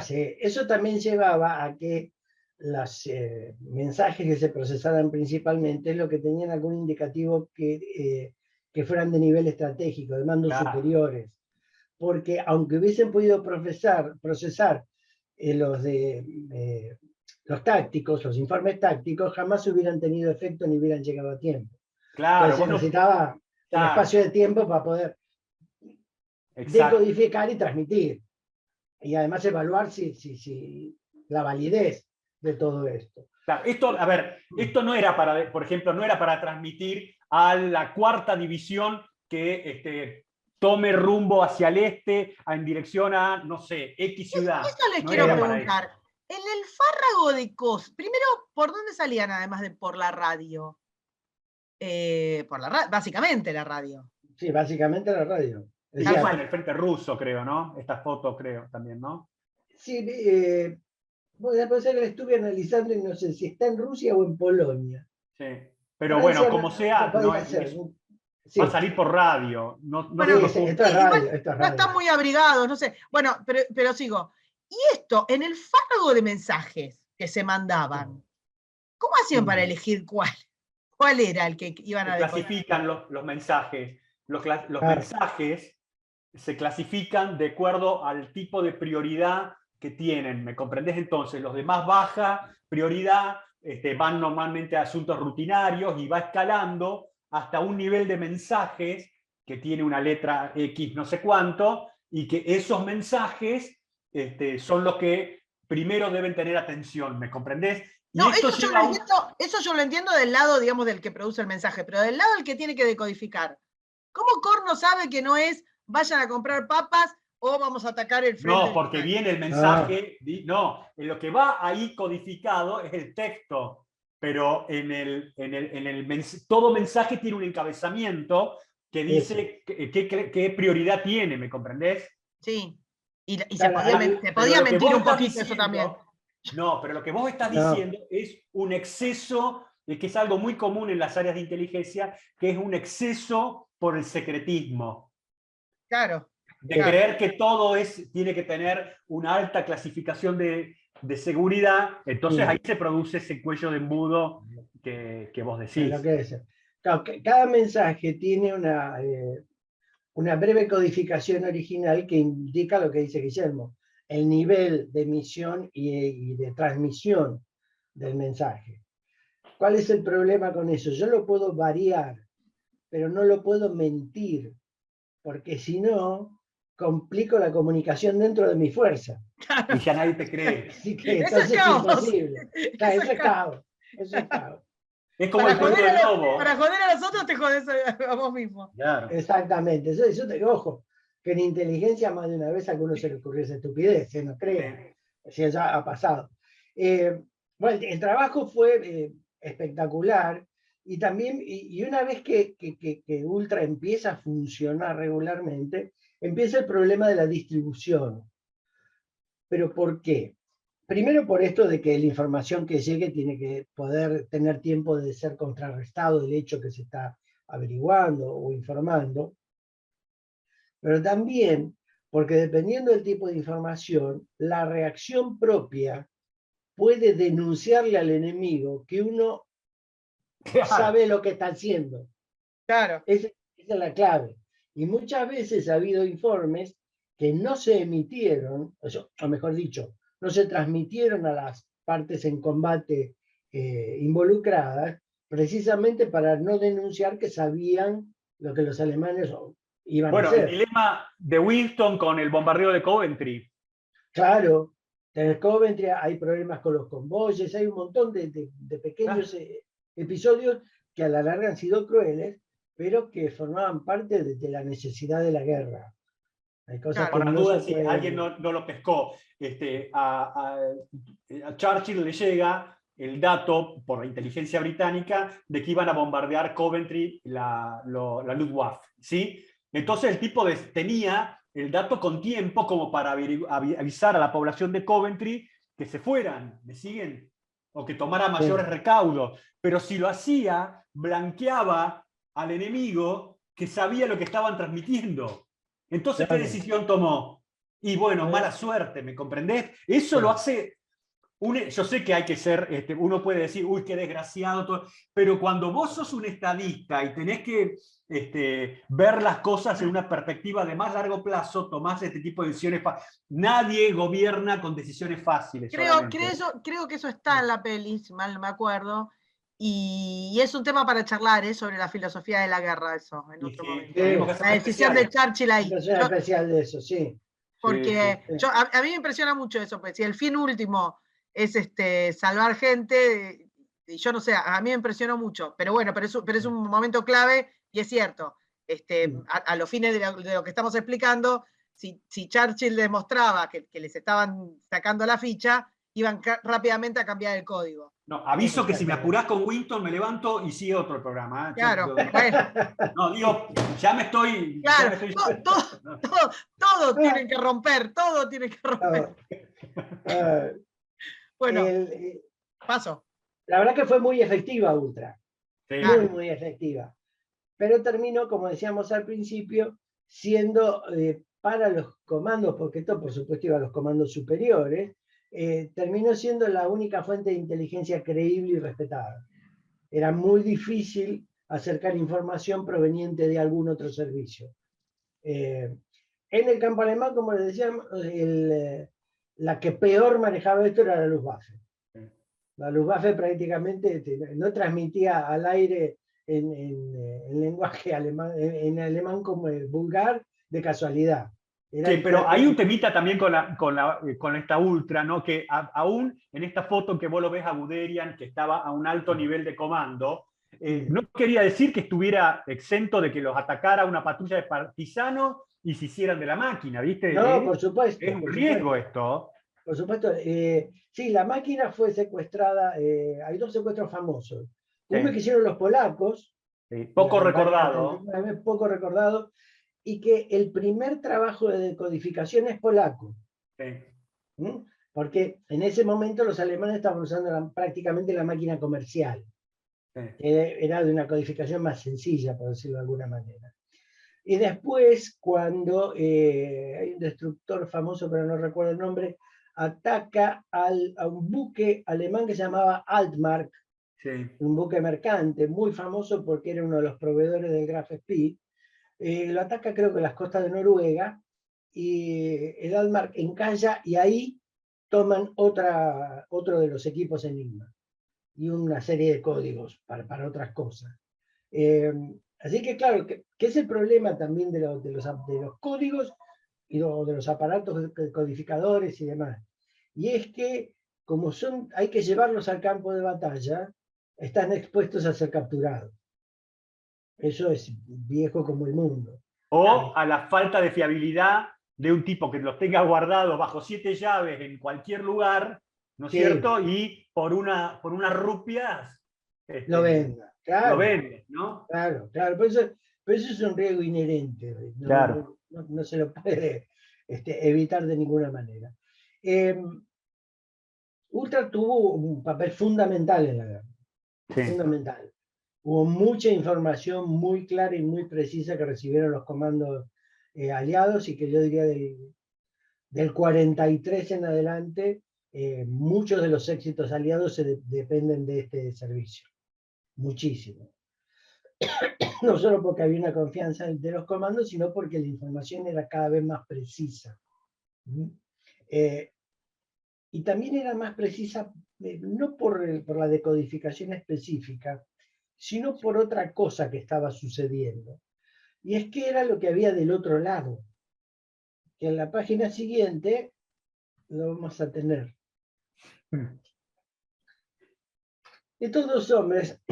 Eso también llevaba a que los mensajes que se procesaran principalmente, lo que tenían algún indicativo que fueran de nivel estratégico, de mandos superiores. Porque aunque hubiesen podido procesar los tácticos, los informes tácticos, jamás hubieran tenido efecto ni hubieran llegado a tiempo. Claro. Entonces necesitaba un espacio de tiempo para poder decodificar y transmitir. Y además evaluar si la validez de todo esto. Claro, esto no era para, por ejemplo, no era para transmitir a la cuarta división que tome rumbo hacia el este, en dirección a, no sé, X ciudad. Eso les quiero preguntar. En el fárrago de COS, primero, ¿por dónde salían además de por la radio? Básicamente la radio. Sí, básicamente la radio. Estamos en el frente ruso, creo, ¿no? Esta foto, creo, también, ¿no? Sí, puede ser que la estuve analizando y no sé si está en Rusia o en Polonia. Sí, pero bueno, como sea, no va a salir por radio. Esto es radio. No están muy abrigados, no sé. Bueno, pero sigo. Y esto, en el fárrago de mensajes que se mandaban, ¿cómo hacían para elegir cuál era el que iban a decodificar? Clasifican los mensajes. Los mensajes se clasifican de acuerdo al tipo de prioridad que tienen. ¿Me comprendés? Entonces, los de más baja prioridad van normalmente a asuntos rutinarios y va escalando hasta un nivel de mensajes que tiene una letra X no sé cuánto, y que esos mensajes son los que primero deben tener atención. ¿Me comprendés? No, eso yo lo entiendo del lado, digamos, del que produce el mensaje, pero del lado del que tiene que decodificar. ¿Cómo Corno sabe que no es vayan a comprar papas o vamos a atacar el frente? No, porque viene el mensaje, no, en lo que va ahí codificado es el texto, pero todo mensaje tiene un encabezamiento que dice qué prioridad tiene, ¿me comprendés? Sí, y se podía mentir un poquito eso también. No, pero lo que vos estás diciendo es un exceso, que es algo muy común en las áreas de inteligencia, que es un exceso por el secretismo. Claro. De creer que todo tiene que tener una alta clasificación de seguridad, entonces ahí se produce ese cuello de embudo que vos decís. Claro, cada mensaje tiene una breve codificación original que indica lo que dice Guillermo, el nivel de emisión y de transmisión del mensaje. ¿Cuál es el problema con eso? Yo lo puedo variar, pero no lo puedo mentir, porque si no, complico la comunicación dentro de mi fuerza. Y ya nadie te cree. Así que entonces es imposible. Claro, eso es caos. Eso es caos. Es como el cuento del lobo. Para joder a nosotros te jodes a vos mismo. Claro. Exactamente. Eso ojo, que en inteligencia más de una vez a alguno se le ocurrió esa estupidez, no creen. Sí. Ya ha pasado. Bueno, el trabajo fue espectacular. Y también, y una vez que Ultra empieza a funcionar regularmente, empieza el problema de la distribución. ¿Pero por qué? Primero por esto de que la información que llegue tiene que poder tener tiempo de ser contrarrestado del hecho que se está averiguando o informando. Pero también porque dependiendo del tipo de información, la reacción propia puede denunciarle al enemigo que uno sabe lo que está haciendo. Claro. Esa es la clave. Y muchas veces ha habido informes que no se emitieron, o mejor dicho, no se transmitieron a las partes en combate involucradas, precisamente para no denunciar que sabían lo que los alemanes iban a hacer. Bueno, el dilema de Winston con el bombardeo de Coventry. Claro, en Coventry hay problemas con los convoyes, hay un montón de pequeños episodios que a la larga han sido crueles, pero que formaban parte de la necesidad de la guerra. Hay cosas por que no duda, si alguien no lo pescó, a Churchill le llega el dato por la inteligencia británica de que iban a bombardear Coventry la Luftwaffe, ¿sí? Entonces el tipo tenía el dato con tiempo como para avisar a la población de Coventry que se fueran, ¿me siguen? O que tomara mayores recaudos. Pero si lo hacía, blanqueaba al enemigo que sabía lo que estaban transmitiendo. Entonces, ¿qué decisión tomó? Y bueno, mala suerte, ¿me comprendés? Eso lo hace... Yo sé que hay que ser, uno puede decir, uy, qué desgraciado, todo, pero cuando vos sos un estadista y tenés que ver las cosas en una perspectiva de más largo plazo, tomás este tipo de decisiones. Nadie gobierna con decisiones fáciles. Creo que eso está en la peli, si mal no me acuerdo, y es un tema para charlar, sobre la filosofía de la guerra, eso, en otro momento. La decisión de Churchill ahí. Una especial de eso, sí. Porque a mí me impresiona mucho eso, pues si el fin último es salvar gente, y yo no sé, a mí me impresionó mucho, pero bueno, pero es un momento clave y es cierto, a los fines de lo que estamos explicando, si Churchill demostraba que les estaban sacando la ficha, iban rápidamente a cambiar el código. No, aviso que si me apurás con Winston me levanto y sigue otro programa. Claro, bueno. No, digo, ya me estoy... Claro, todo tienen que romper, todo tiene que romper. Bueno, paso. La verdad que fue muy efectiva Ultra. Sí. Muy efectiva. Pero terminó, como decíamos al principio, siendo para los comandos, porque esto por supuesto iba a los comandos superiores, terminó siendo la única fuente de inteligencia creíble y respetada. Era muy difícil acercar información proveniente de algún otro servicio. En el campo alemán, como les decíamos, la que peor manejaba esto era la Luftwaffe. La Luftwaffe prácticamente no transmitía al aire en lenguaje alemán, en alemán como el vulgar, de casualidad. Sí, pero hay un temita también con esta Ultra, ¿no? Que aún en esta foto que vos lo ves a Guderian, que estaba a un alto nivel de comando, no quería decir que estuviera exento de que los atacara una patrulla de partisanos y se hicieran de la máquina, ¿viste? No, por supuesto. Es un riesgo esto. Por supuesto. Sí, la máquina fue secuestrada, hay dos secuestros famosos. Uno que hicieron los polacos. Sí, poco recordado. Poco recordado. Y que el primer trabajo de decodificación es polaco. Sí. Porque en ese momento los alemanes estaban usando prácticamente la máquina comercial. Sí. Era de una codificación más sencilla, por decirlo de alguna manera. Y después, cuando hay un destructor famoso, pero no recuerdo el nombre, ataca a un buque alemán que se llamaba Altmark, sí. Un buque mercante muy famoso porque era uno de los proveedores del Graf Spee. Lo ataca creo que en las costas de Noruega, y el Altmark encalla y ahí toman otro de los equipos Enigma y una serie de códigos para otras cosas. Así que claro, que es el problema también de los códigos y de los aparatos codificadores y demás. Y es que como hay que llevarlos al campo de batalla, están expuestos a ser capturados. Eso es viejo como el mundo. O a la falta de fiabilidad de un tipo que los tenga guardados bajo 7 llaves en cualquier lugar, ¿no es cierto? Y por unas rupias lo venda. Claro, lo vende, ¿no? Claro. Pero eso es un riesgo inherente. No se lo puede evitar de ninguna manera. Ultra tuvo un papel fundamental en la guerra. Sí. Fundamental. Hubo mucha información muy clara y muy precisa que recibieron los comandos aliados, y que yo diría del 43 en adelante, muchos de los éxitos aliados dependen de este servicio. Muchísimo. No solo porque había una confianza de los comandos, sino porque la información era cada vez más precisa. Y también era más precisa, no por la decodificación específica, sino por otra cosa que estaba sucediendo. Y es que era lo que había del otro lado, que en la página siguiente lo vamos a tener. Estos dos hombres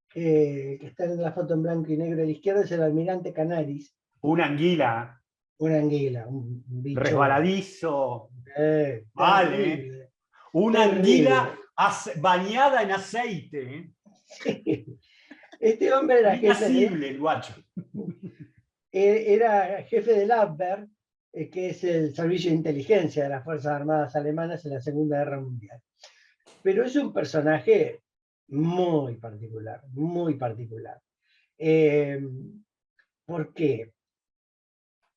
que están en la foto en blanco y negro, a la izquierda es el almirante Canaris. Una anguila. Una anguila, un bicho. Resbaladizo. Vale. Una anguila bañada en aceite. Este hombre era jefe el guacho. Era jefe del Abwehr, que es el servicio de inteligencia de las Fuerzas Armadas alemanas en la Segunda Guerra Mundial. Pero es un personaje muy particular, muy particular. ¿Por qué?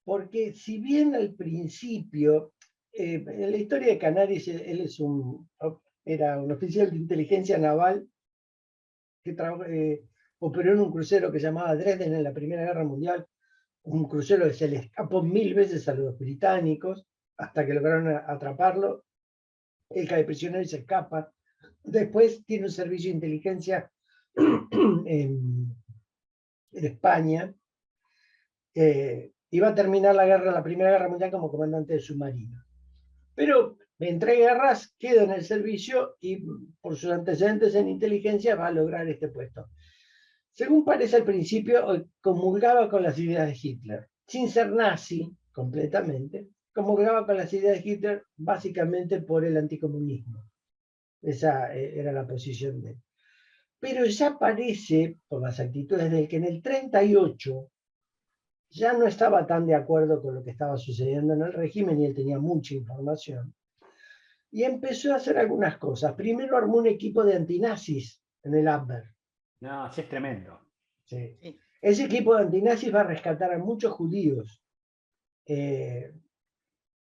Porque si bien al principio, en la historia de Canaris, él era un oficial de inteligencia naval que operó en un crucero que se llamaba Dresden en la Primera Guerra Mundial, un crucero que se le escapó 1000 veces a los británicos hasta que lograron atraparlo. Él cae prisionero y se escapa. Después tiene un servicio de inteligencia en España. Iba a terminar la Primera Guerra Mundial como comandante de submarino. Pero entre guerras queda en el servicio y por sus antecedentes en inteligencia va a lograr este puesto. Según parece al principio, comulgaba con las ideas de Hitler, sin ser nazi completamente, comulgaba con las ideas de Hitler básicamente por el anticomunismo. Esa era la posición de él. Pero ya parece, por las actitudes de él, que en el 38 ya no estaba tan de acuerdo con lo que estaba sucediendo en el régimen y él tenía mucha información. Y empezó a hacer algunas cosas. Primero armó un equipo de antinazis en el Abwehr. No, sí, es tremendo. Sí. Ese equipo de antinazis va a rescatar a muchos judíos,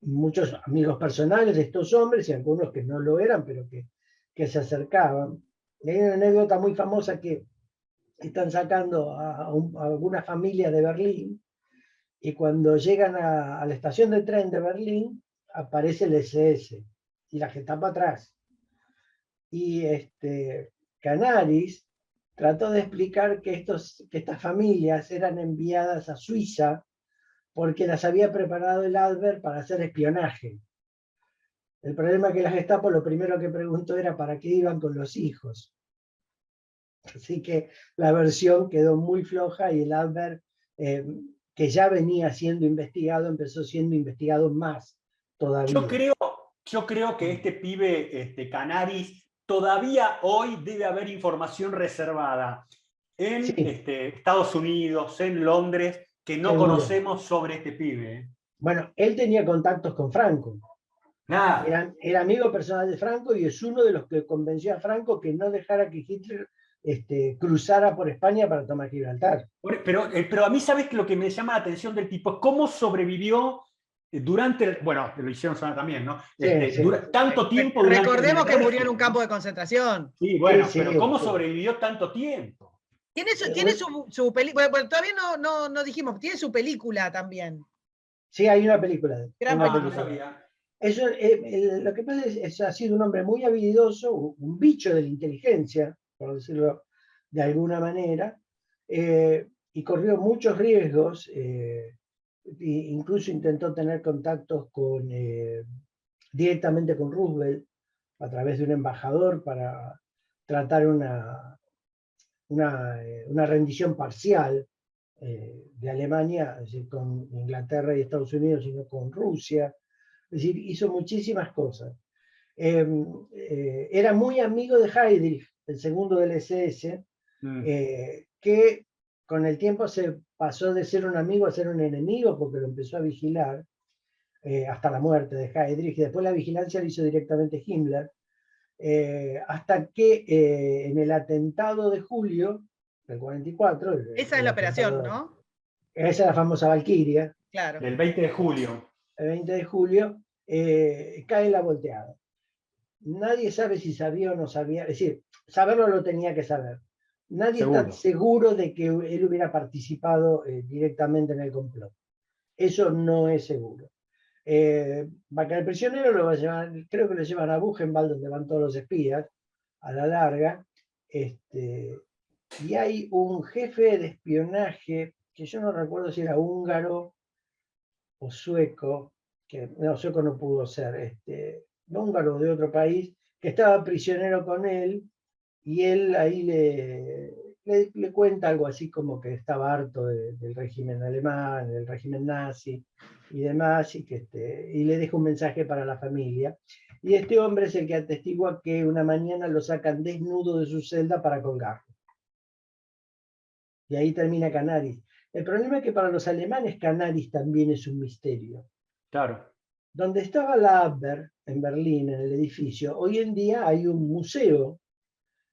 muchos amigos personales de estos hombres y algunos que no lo eran, pero que se acercaban. Y hay una anécdota muy famosa que están sacando a algunas familias de Berlín y cuando llegan a la estación de tren de Berlín aparece el SS y la Gestapo atrás. Y Canaris trató de explicar que estas familias eran enviadas a Suiza porque las había preparado el Abwehr para hacer espionaje. El problema es que la Gestapo lo primero que preguntó era para qué iban con los hijos. Así que la versión quedó muy floja y el Abwehr, que ya venía siendo investigado, empezó siendo investigado más todavía. Yo creo que este pibe, Canaris, todavía hoy debe haber información reservada en Sí. Estados Unidos, en Londres, que no Seguro. conocemos sobre este pibe. Bueno, él tenía contactos con Franco. Era amigo personal de Franco y es uno de los que convenció a Franco que no dejara que Hitler cruzara por España para tomar Gibraltar. Pero a mí, ¿sabes lo que me llama la atención del tipo? ¿Cómo sobrevivió durante, bueno, lo hicieron sonar también, ¿no? Sí. Tanto tiempo. Recordemos que murió en un campo de concentración. Sí, bueno, sí, pero ¿cómo sobrevivió tanto tiempo? Tiene su película, bueno, todavía no dijimos, tiene su película también. Sí, hay una película. No sabía. Eso, lo que pasa es ha sido un hombre muy habilidoso, un bicho de la inteligencia, por decirlo de alguna manera, y corrió muchos riesgos, incluso intentó tener contactos directamente con Roosevelt a través de un embajador para tratar una rendición parcial de Alemania, es decir, con Inglaterra y Estados Unidos, sino con Rusia. Es decir, hizo muchísimas cosas. Era muy amigo de Heydrich, el segundo del SS, que con el tiempo se pasó de ser un amigo a ser un enemigo porque lo empezó a vigilar hasta la muerte de Heydrich, y después la vigilancia la hizo directamente Himmler, hasta que en el atentado de julio del 44... Esa es la operación, ¿no? Esa es la famosa Valquiria. Claro. Del 20 de julio. El 20 de julio cae la volteada. Nadie sabe si sabía o no sabía, es decir, saberlo lo tenía que saber. Nadie está seguro de que él hubiera participado directamente en el complot. Eso no es seguro. Va a caer prisionero, lo va a llevar, creo que lo llevan a Buchenwald, donde van todos los espías, a la larga. Y hay un jefe de espionaje, que yo no recuerdo si era húngaro o sueco, que no, sueco no pudo ser, húngaro de otro país, que estaba prisionero con él, y él ahí le cuenta algo así como que estaba harto del régimen alemán, del régimen nazi y demás, y le deja un mensaje para la familia. Y este hombre es el que atestigua que una mañana lo sacan desnudo de su celda para colgarlo. Y ahí termina Canaris. El problema es que para los alemanes Canaris también es un misterio. Claro. Donde estaba la Abwehr, en Berlín, en el edificio, hoy en día hay un museo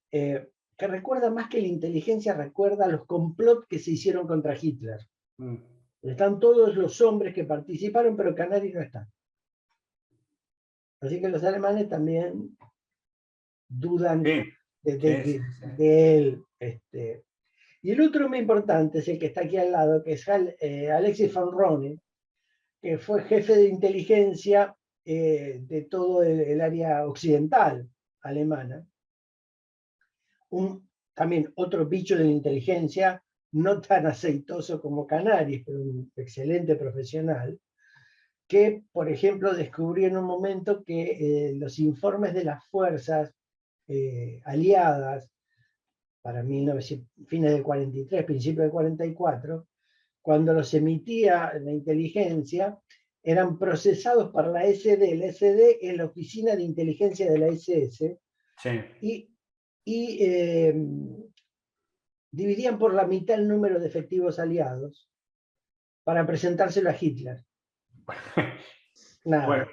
que recuerda más que la inteligencia, recuerda los complots que se hicieron contra Hitler. Están todos los hombres que participaron, pero Canaris no está. Así que los alemanes también dudan de él. Y el otro muy importante es el que está aquí al lado, que es Alexis von Rhone, que fue jefe de inteligencia de todo el área occidental alemana. También otro bicho de la inteligencia, no tan aceitoso como Canaris, pero un excelente profesional, que, por ejemplo, descubrió en un momento que los informes de las fuerzas aliadas para fines del 43, principios del 44, cuando los emitía la inteligencia, eran procesados por la SD. La SD es la Oficina de Inteligencia de la SS, sí. y dividían por la mitad el número de efectivos aliados para presentárselo a Hitler. Nada. Bueno,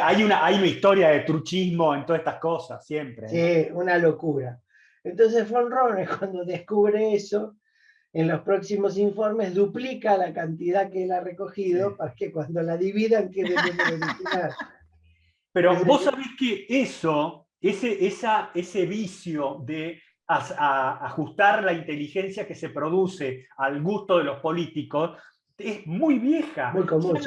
hay una historia de truchismo en todas estas cosas, siempre. Sí, una locura. Entonces von Rhone, cuando descubre eso, en los próximos informes duplica la cantidad que él ha recogido para que cuando la dividan quede el número original. Pero vos sabés que ese vicio de ajustar la inteligencia que se produce al gusto de los políticos es muy vieja. Muy común,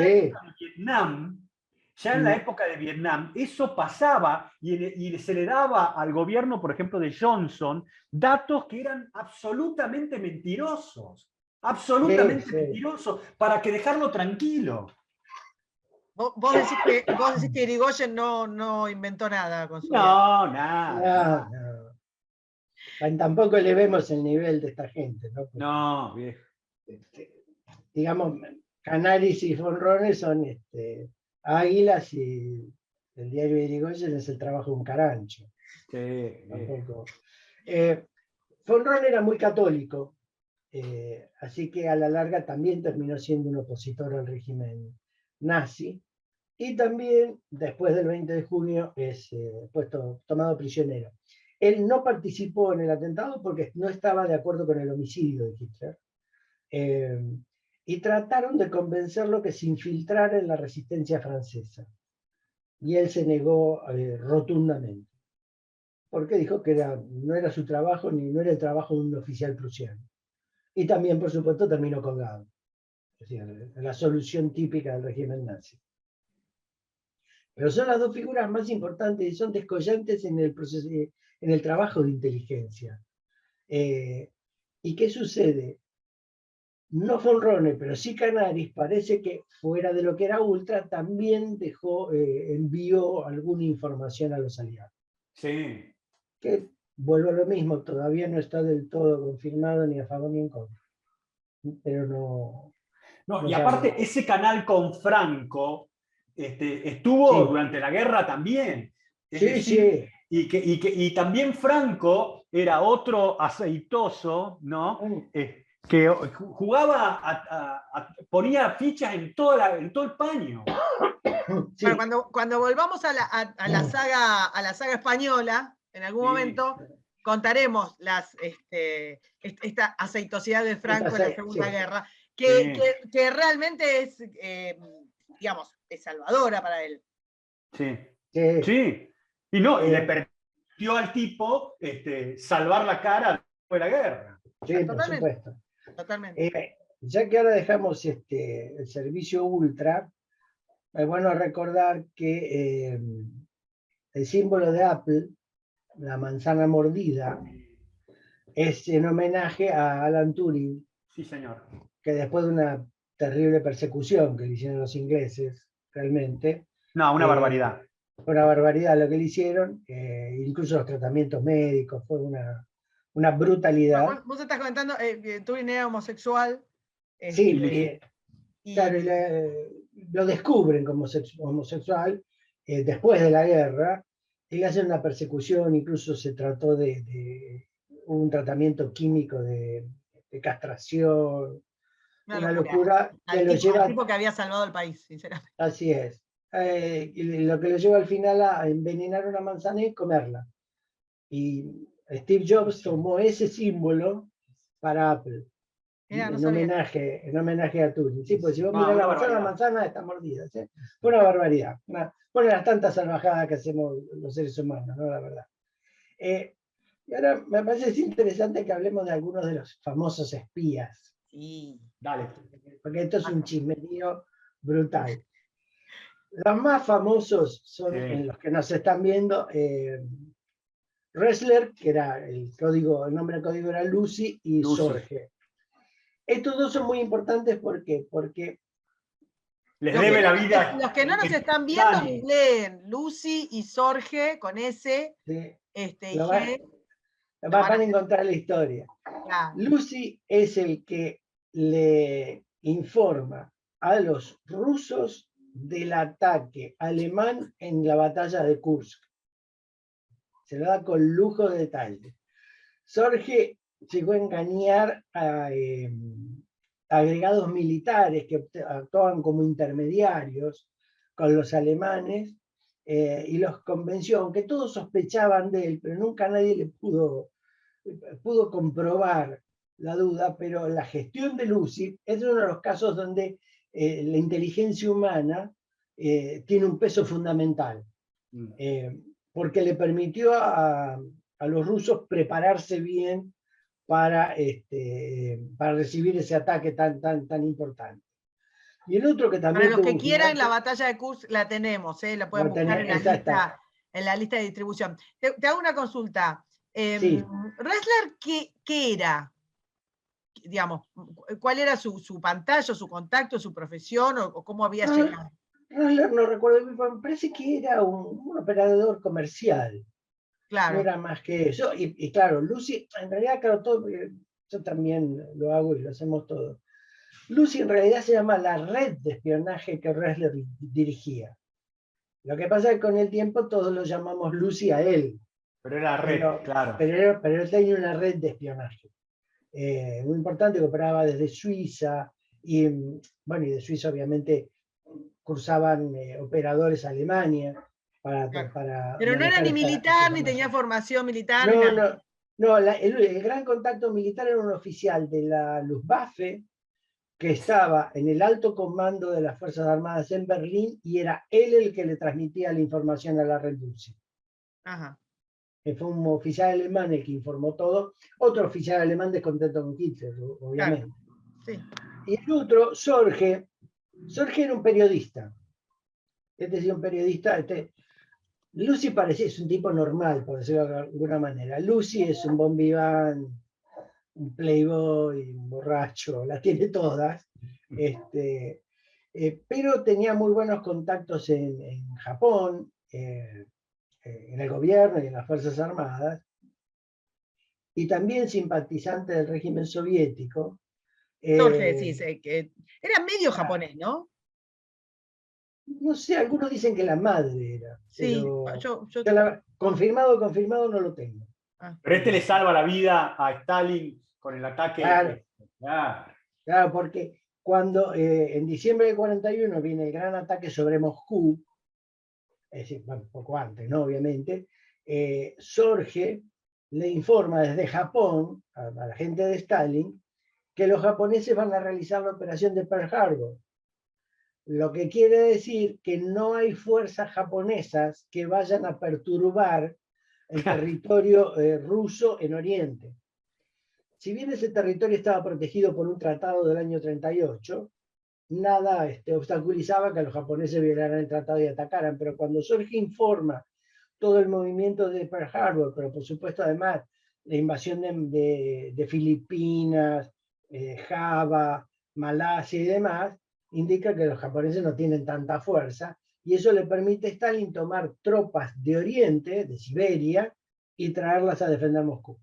Ya en la época de Vietnam, eso pasaba y se le daba al gobierno, por ejemplo, de Johnson, datos que eran absolutamente mentirosos. Absolutamente mentirosos, para que dejarlo tranquilo. Vos decís que Irigoyen no inventó nada con su No, nada. No. Tampoco le vemos el nivel de esta gente, ¿no? Porque, no, viejo. Digamos, Canaris y von Rhone son águilas y el diario de Irigoyen es el trabajo de un carancho. Sí. Tampoco. Von Rhone era muy católico, así que a la larga también terminó siendo un opositor al régimen nazi, y también después del 20 de junio es tomado prisionero. Él no participó en el atentado porque no estaba de acuerdo con el homicidio de Hitler, y trataron de convencerlo que se infiltrara en la resistencia francesa. Y él se negó rotundamente, porque dijo que no era su trabajo, ni no era el trabajo de un oficial prusiano. Y también, por supuesto, terminó colgado. Es decir, la solución típica del régimen nazi. Pero son las dos figuras más importantes y son descollantes en el proceso, en el trabajo de inteligencia. ¿Y qué sucede? No von Rhone, pero sí Canaris, parece que fuera de lo que era Ultra, también envió alguna información a los aliados. Sí. Que vuelvo a lo mismo, todavía no está del todo confirmado ni a favor ni en contra. Pero no y aparte, ese canal con Franco estuvo durante la guerra también. Es decir, y también Franco era otro aceitoso, ¿no? Que jugaba, ponía fichas en todo el paño. Bueno, cuando volvamos a la saga española, en algún momento contaremos esta aceitosidad de Franco en la Segunda Guerra, que realmente es, digamos, es salvadora para él. Sí. Y le permitió al tipo salvar la cara después de la guerra. Sí, por supuesto. Totalmente. Ya que ahora dejamos el servicio Ultra, es bueno recordar que el símbolo de Apple, la manzana mordida, es en homenaje a Alan Turing. Sí, señor. Que después de una terrible persecución que le hicieron los ingleses, realmente. No, una barbaridad. Una barbaridad lo que le hicieron, incluso los tratamientos médicos, fue una brutalidad. Vos estás comentando que Turing era homosexual. Sí, claro, lo descubren como homosexual después de la guerra, y le hacen una persecución, incluso se trató de un tratamiento químico de castración, Una locura que lo lleva... Al tipo que había salvado el país, sinceramente. Así es. Y lo que lo lleva al final a envenenar una manzana y comerla. Y Steve Jobs tomó ese símbolo para Apple. Mirá, no en sabía. homenaje a Turing. Sí, pues si vos mirás la manzana está mordida. ¿Sí? Fue una barbaridad. Una de las tantas salvajadas que hacemos los seres humanos, ¿no? La verdad. Y ahora me parece interesante que hablemos de algunos de los famosos espías. Sí. Dale. Porque esto es un chismerío brutal. Los más famosos son en los que nos están viendo. Ressler, que era el nombre del código era Lucy, y Sorge. Estos dos son muy importantes porque les debe la vida. Los que no nos están viendo, leen Lucy y Sorge con S, sí, y G. van a encontrar la historia. Claro. Lucy es el que le informa a los rusos del ataque alemán en la batalla de Kursk. Se lo da con lujo de detalle. Sorge llegó a engañar a agregados militares que actuaban como intermediarios con los alemanes y los convenció, aunque todos sospechaban de él, pero nunca nadie le pudo comprobar la duda, pero la gestión de Lucy es uno de los casos donde la inteligencia humana tiene un peso fundamental, porque le permitió a los rusos prepararse bien para recibir ese ataque tan importante. Y el otro que también... Para los que quieran, la batalla de Kursk la tenemos, la pueden buscar en la lista de distribución. Te hago una consulta. Sí. ¿Ressler qué era? Digamos, ¿cuál era su pantalla, su contacto, su profesión, o cómo había llegado? Ressler no recuerdo, me parece que era un operador comercial. Claro. No era más que eso. Y claro, Lucy, en realidad, claro, todo, yo también lo hago y lo hacemos todos. Lucy en realidad se llama la red de espionaje que Ressler dirigía. Lo que pasa es que con el tiempo todos lo llamamos Lucy a él. Pero era red, claro. Pero él tenía una red de espionaje. Muy importante, que operaba desde Suiza. Y de Suiza obviamente cursaban operadores a Alemania. Pero no era ni militar, ni tenía formación militar. No, el gran contacto militar era un oficial de la Luftwaffe que estaba en el alto comando de las Fuerzas Armadas en Berlín, y era él el que le transmitía la información a la red Lucy. Ajá. Fue un oficial alemán el que informó todo, otro oficial alemán descontento con Hitler, obviamente. Claro. Sí. Y el otro, Sorge era un periodista. Un periodista, Lucy es un tipo normal, por decirlo de alguna manera. Lucy es un bon vivant, un playboy, un borracho, las tiene todas. Pero tenía muy buenos contactos en Japón, en el gobierno y en las Fuerzas Armadas, y también simpatizante del régimen soviético. Sorge, que era medio japonés, ¿no? No sé, algunos dicen que la madre era. Sí, confirmado no lo tengo. Pero le salva la vida a Stalin con el ataque. Claro, porque cuando en diciembre del 41 viene el gran ataque sobre Moscú, es decir, poco antes, ¿no? Obviamente, Sorge le informa desde Japón a la gente de Stalin que los japoneses van a realizar la operación de Pearl Harbor. Lo que quiere decir que no hay fuerzas japonesas que vayan a perturbar el territorio ruso en Oriente. Si bien ese territorio estaba protegido por un tratado del año 38, nada obstaculizaba que los japoneses violaran el tratado y atacaran, pero cuando Sorge informa todo el movimiento de Pearl Harbor, pero por supuesto además la invasión de Filipinas, Java, Malasia y demás, indica que los japoneses no tienen tanta fuerza, y eso le permite a Stalin tomar tropas de Oriente, de Siberia, y traerlas a defender Moscú.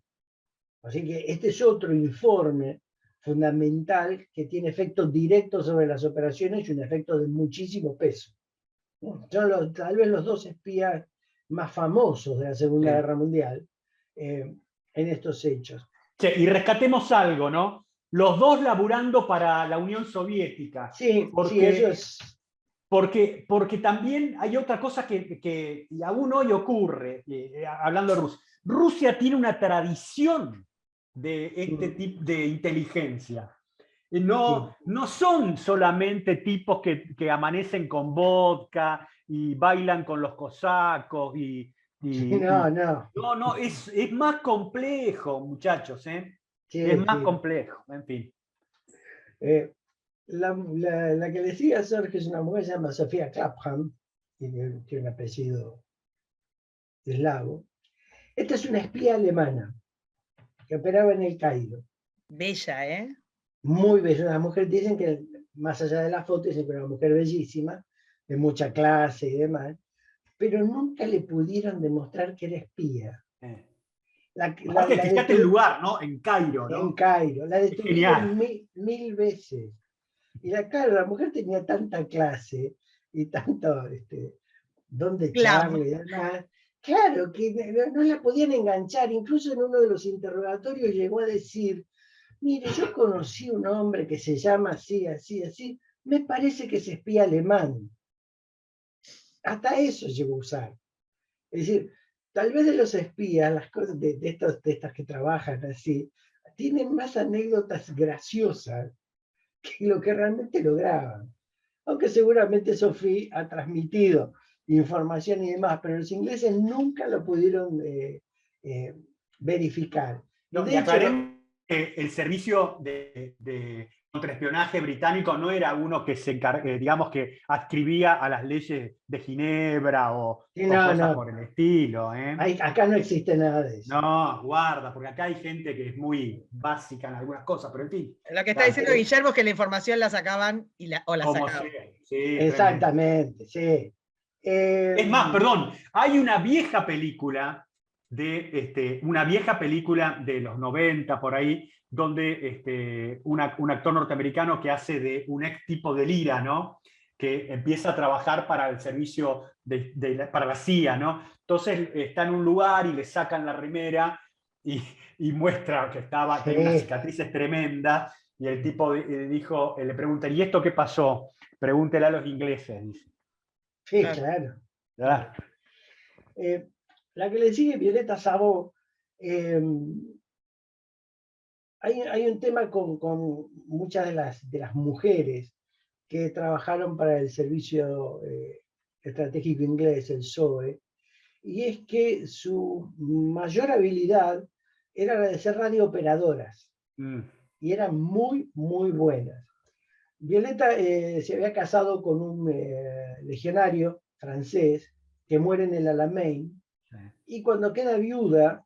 Así que este es otro informe fundamental que tiene efectos directos sobre las operaciones y un efecto de muchísimo peso. Son tal vez los dos espías más famosos de la Segunda Guerra Mundial en estos hechos. Y rescatemos algo, ¿no? los dos laburando para la Unión Soviética. Sí, porque, sí, eso es... porque también hay otra cosa que aún hoy ocurre, hablando de Rusia. Rusia tiene una tradición de este tipo de inteligencia. No, Sí. no son solamente tipos que amanecen con vodka y bailan con los cosacos No, no. no, es más complejo, muchachos, ¿eh? Es Sí, más sí. complejo, en fin. La que le sigue a Sergio es una mujer que se llama Sofía Clapham, tiene un apellido eslavo. Esta es una espía alemana que operaba en el Cairo. Bella, ¿eh? Muy bella, una mujer, dicen que más allá de la foto, dicen que era una mujer bellísima, de mucha clase y demás, pero nunca le pudieron demostrar que era espía. Aparte, fíjate el lugar, ¿no? En Cairo, ¿no? En Cairo, la Es genial. detuvieron mil veces. Y claro, la mujer tenía tanta clase y tanto dónde Glam. echarle y demás. Claro, que no la podían enganchar. Incluso en uno de los interrogatorios llegó a decir, mire, yo conocí un hombre que se llama así, así, así, me parece que es espía alemán. Hasta eso llegó a usar. Es decir, tal vez de los espías, las cosas de estas que trabajan así, tienen más anécdotas graciosas que lo que realmente lograban. Aunque seguramente Sophie ha transmitido información y demás, pero los ingleses nunca lo pudieron verificar. Y No, de y hecho, aclaremos que el servicio de contraespionaje británico no era uno que digamos, que adscribía a las leyes de Ginebra o no, cosas no, por el estilo, ¿eh? acá no existe nada de eso. No, guarda, porque acá hay gente que es muy básica en algunas cosas, pero en fin. Lo que está Dale, diciendo Guillermo es que la información la sacaban o la como sacaban. sea. Sí, tremendo. Exactamente, sí. Es más, perdón, hay una vieja película una vieja película de los 90 por ahí, donde un actor norteamericano que hace de un ex tipo de Lira, ¿no? Que empieza a trabajar para el servicio para la CIA, ¿no? Entonces está en un lugar y le sacan la remera y muestra que tenía unas Sí, cicatrices tremendas, y el tipo dijo, le pregunta, ¿y esto qué pasó? Pregúntele a los ingleses, dice. sí, claro. ¿Verdad? La que le sigue, Violeta Sabo, hay un tema con muchas de las mujeres que trabajaron para el servicio estratégico inglés, el SOE, y es que su mayor habilidad era la de ser radiooperadoras, y eran muy, muy buenas. Violeta se había casado con un legionario francés que muere en el Alamein, y cuando queda viuda,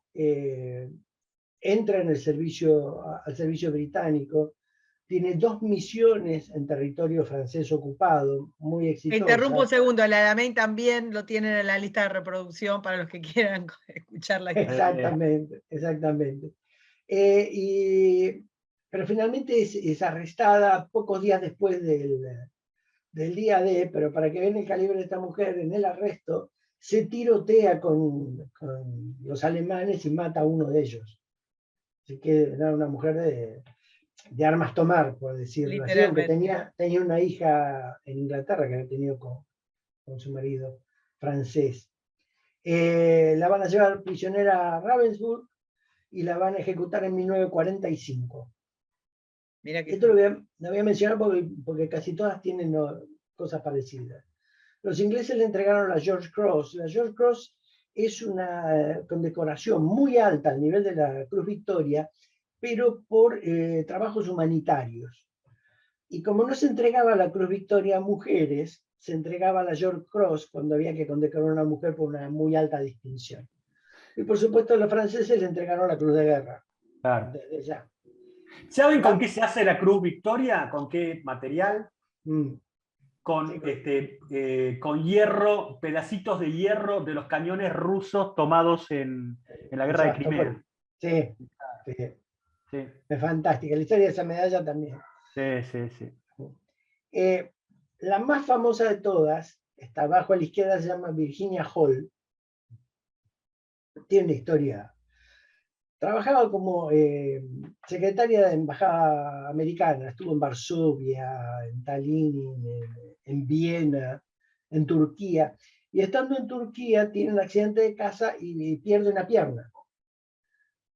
entra en al servicio británico, tiene 2 misiones en territorio francés ocupado, muy Me interrumpo un exitosas. segundo, el Alamein también lo tienen en la lista de reproducción para los que quieran escuchar la historia. Exactamente, exactamente. Pero finalmente es arrestada pocos días después del día D, pero para que vean el calibre de esta mujer, en el arresto se tirotea con los alemanes y mata a uno de ellos. Así que era una mujer de armas tomar, por decirlo así, aunque Literalmente. tenía una hija en Inglaterra que había tenido con su marido francés. La van a llevar prisionera a Ravensburg y la van a ejecutar en 1945. Mira que Esto lo voy a mencionar porque casi todas tienen cosas parecidas. Los ingleses le entregaron la George Cross. La George Cross es una condecoración muy alta al nivel de la Cruz Victoria, pero por trabajos humanitarios. Y como no se entregaba la Cruz Victoria a mujeres, se entregaba la George Cross cuando había que condecorar a una mujer por una muy alta distinción. Y por supuesto los franceses le entregaron la Cruz de Guerra. Claro. Desde ya. ¿Saben con qué se hace la Cruz Victoria? ¿Con qué material? Con, Sí, con hierro, pedacitos de hierro de los cañones rusos tomados en la guerra de Crimea. Sí, sí. Sí. Es fantástica. La historia de esa medalla también. Sí, sí, sí. La más famosa de todas, está abajo a la izquierda, se llama Virginia Hall. Tiene una historia Trabajaba como secretaria de embajada americana, estuvo en Varsovia, en Tallinn, en Viena, en Turquía, y estando en Turquía tiene un accidente de casa y pierde una pierna.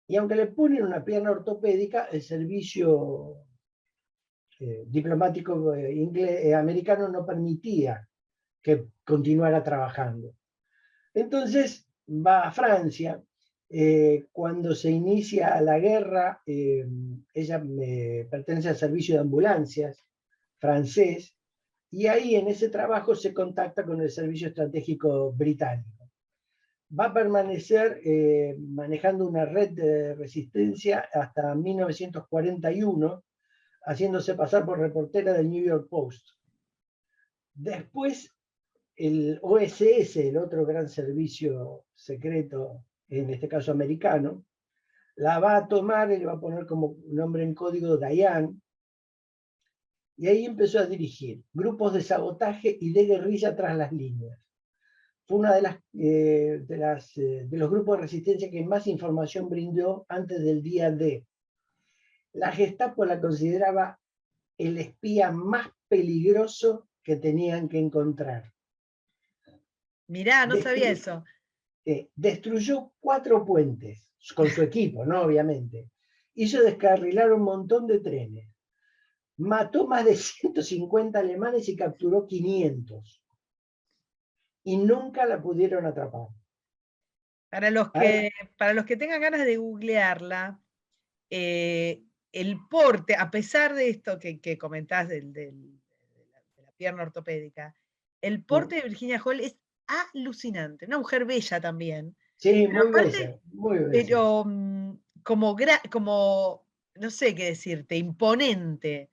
Y aunque le ponen una pierna ortopédica, el servicio diplomático americano no permitía que continuara trabajando. Entonces va a Francia. Cuando se inicia la guerra, ella pertenece al servicio de ambulancias francés, y ahí en ese trabajo se contacta con el servicio estratégico británico. Va a permanecer manejando una red de resistencia hasta 1941, haciéndose pasar por reportera del New York Post. Después, el OSS, el otro gran servicio secreto, en este caso americano, la va a tomar y le va a poner como nombre en código Diane, y ahí empezó a dirigir grupos de sabotaje y de guerrilla tras las líneas. Fue una de los grupos de resistencia que más información brindó antes del día D. La Gestapo la consideraba el espía más peligroso que tenían que encontrar. Mirá, no sabía eso. Destruyó 4 puentes, con su equipo, ¿no? Obviamente. Hizo descarrilar un montón de trenes. Mató más de 150 alemanes y capturó 500. Y nunca la pudieron atrapar. Para los que tengan ganas de googlearla, el porte, a pesar de esto que comentás de la pierna ortopédica, el porte de Virginia Hall es alucinante. Una mujer bella también. Sí, Pero muy aparte, bella, muy bella. Pero como, no sé qué decirte, imponente.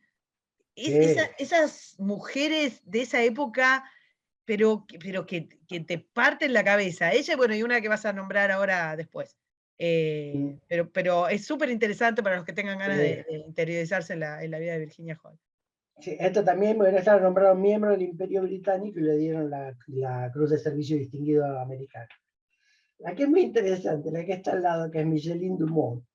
Sí. Esas mujeres de esa época, pero que te parten la cabeza. Ella, bueno, y una que vas a nombrar ahora después. Pero es súper interesante para los que tengan ganas de interiorizarse en la vida de Virginia Hall. Sí, esto también, bueno, estaba nombrado miembro del Imperio Británico y le dieron la Cruz de Servicio Distinguido Americano. La que es muy interesante, la que está al lado, que es Micheline Dumont,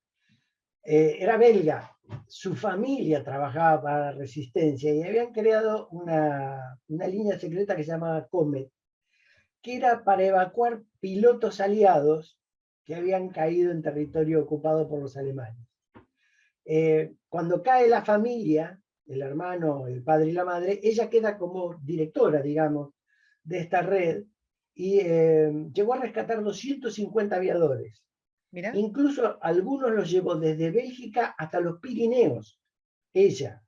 era belga. Su familia trabajaba para la resistencia y habían creado una línea secreta que se llamaba Comet, que era para evacuar pilotos aliados que habían caído en territorio ocupado por los alemanes. Cuando cae la familia, el hermano, el padre y la madre, ella queda como directora, digamos, de esta red, y llegó a rescatar 250 aviadores. Mirá. Incluso algunos los llevó desde Bélgica hasta los Pirineos, ella.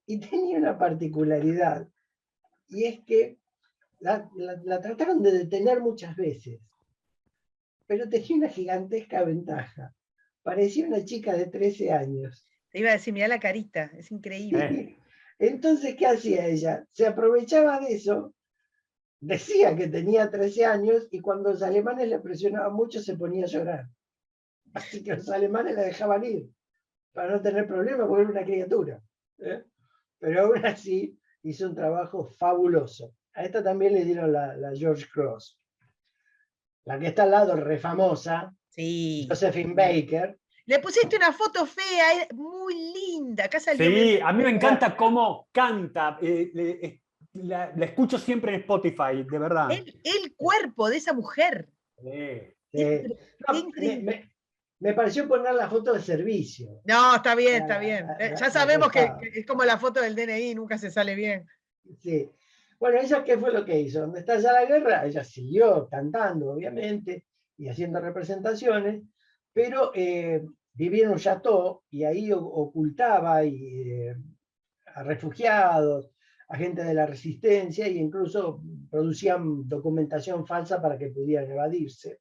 Y tenía una particularidad, y es que la trataron de detener muchas veces, pero tenía una gigantesca ventaja. Parecía una chica de 13 años. Te iba a decir, mirá la carita, es increíble. Entonces, ¿qué hacía ella? Se aprovechaba de eso, decía que tenía 13 años, y cuando los alemanes le presionaban mucho se ponía a llorar. Así que los alemanes la dejaban ir, para no tener problemas, porque era una criatura. Pero aún así hizo un trabajo fabuloso. A esta también le dieron la George Cross. La que está al lado, re famosa, sí. Josephine Baker. Le pusiste una foto fea, muy linda. Acá salió. Sí, a mí me encanta cómo canta. La escucho siempre en Spotify, de verdad. El cuerpo de esa mujer. Me pareció poner la foto de servicio. No, está bien, está bien. Ya sabemos que es como la foto del DNI, nunca se sale bien. Sí. Bueno, ella, ¿qué fue lo que hizo? Donde estalla la guerra, ella siguió cantando, obviamente, y haciendo representaciones, pero vivía en un chateau y ahí ocultaba a refugiados, a gente de la resistencia, e incluso producían documentación falsa para que pudieran evadirse.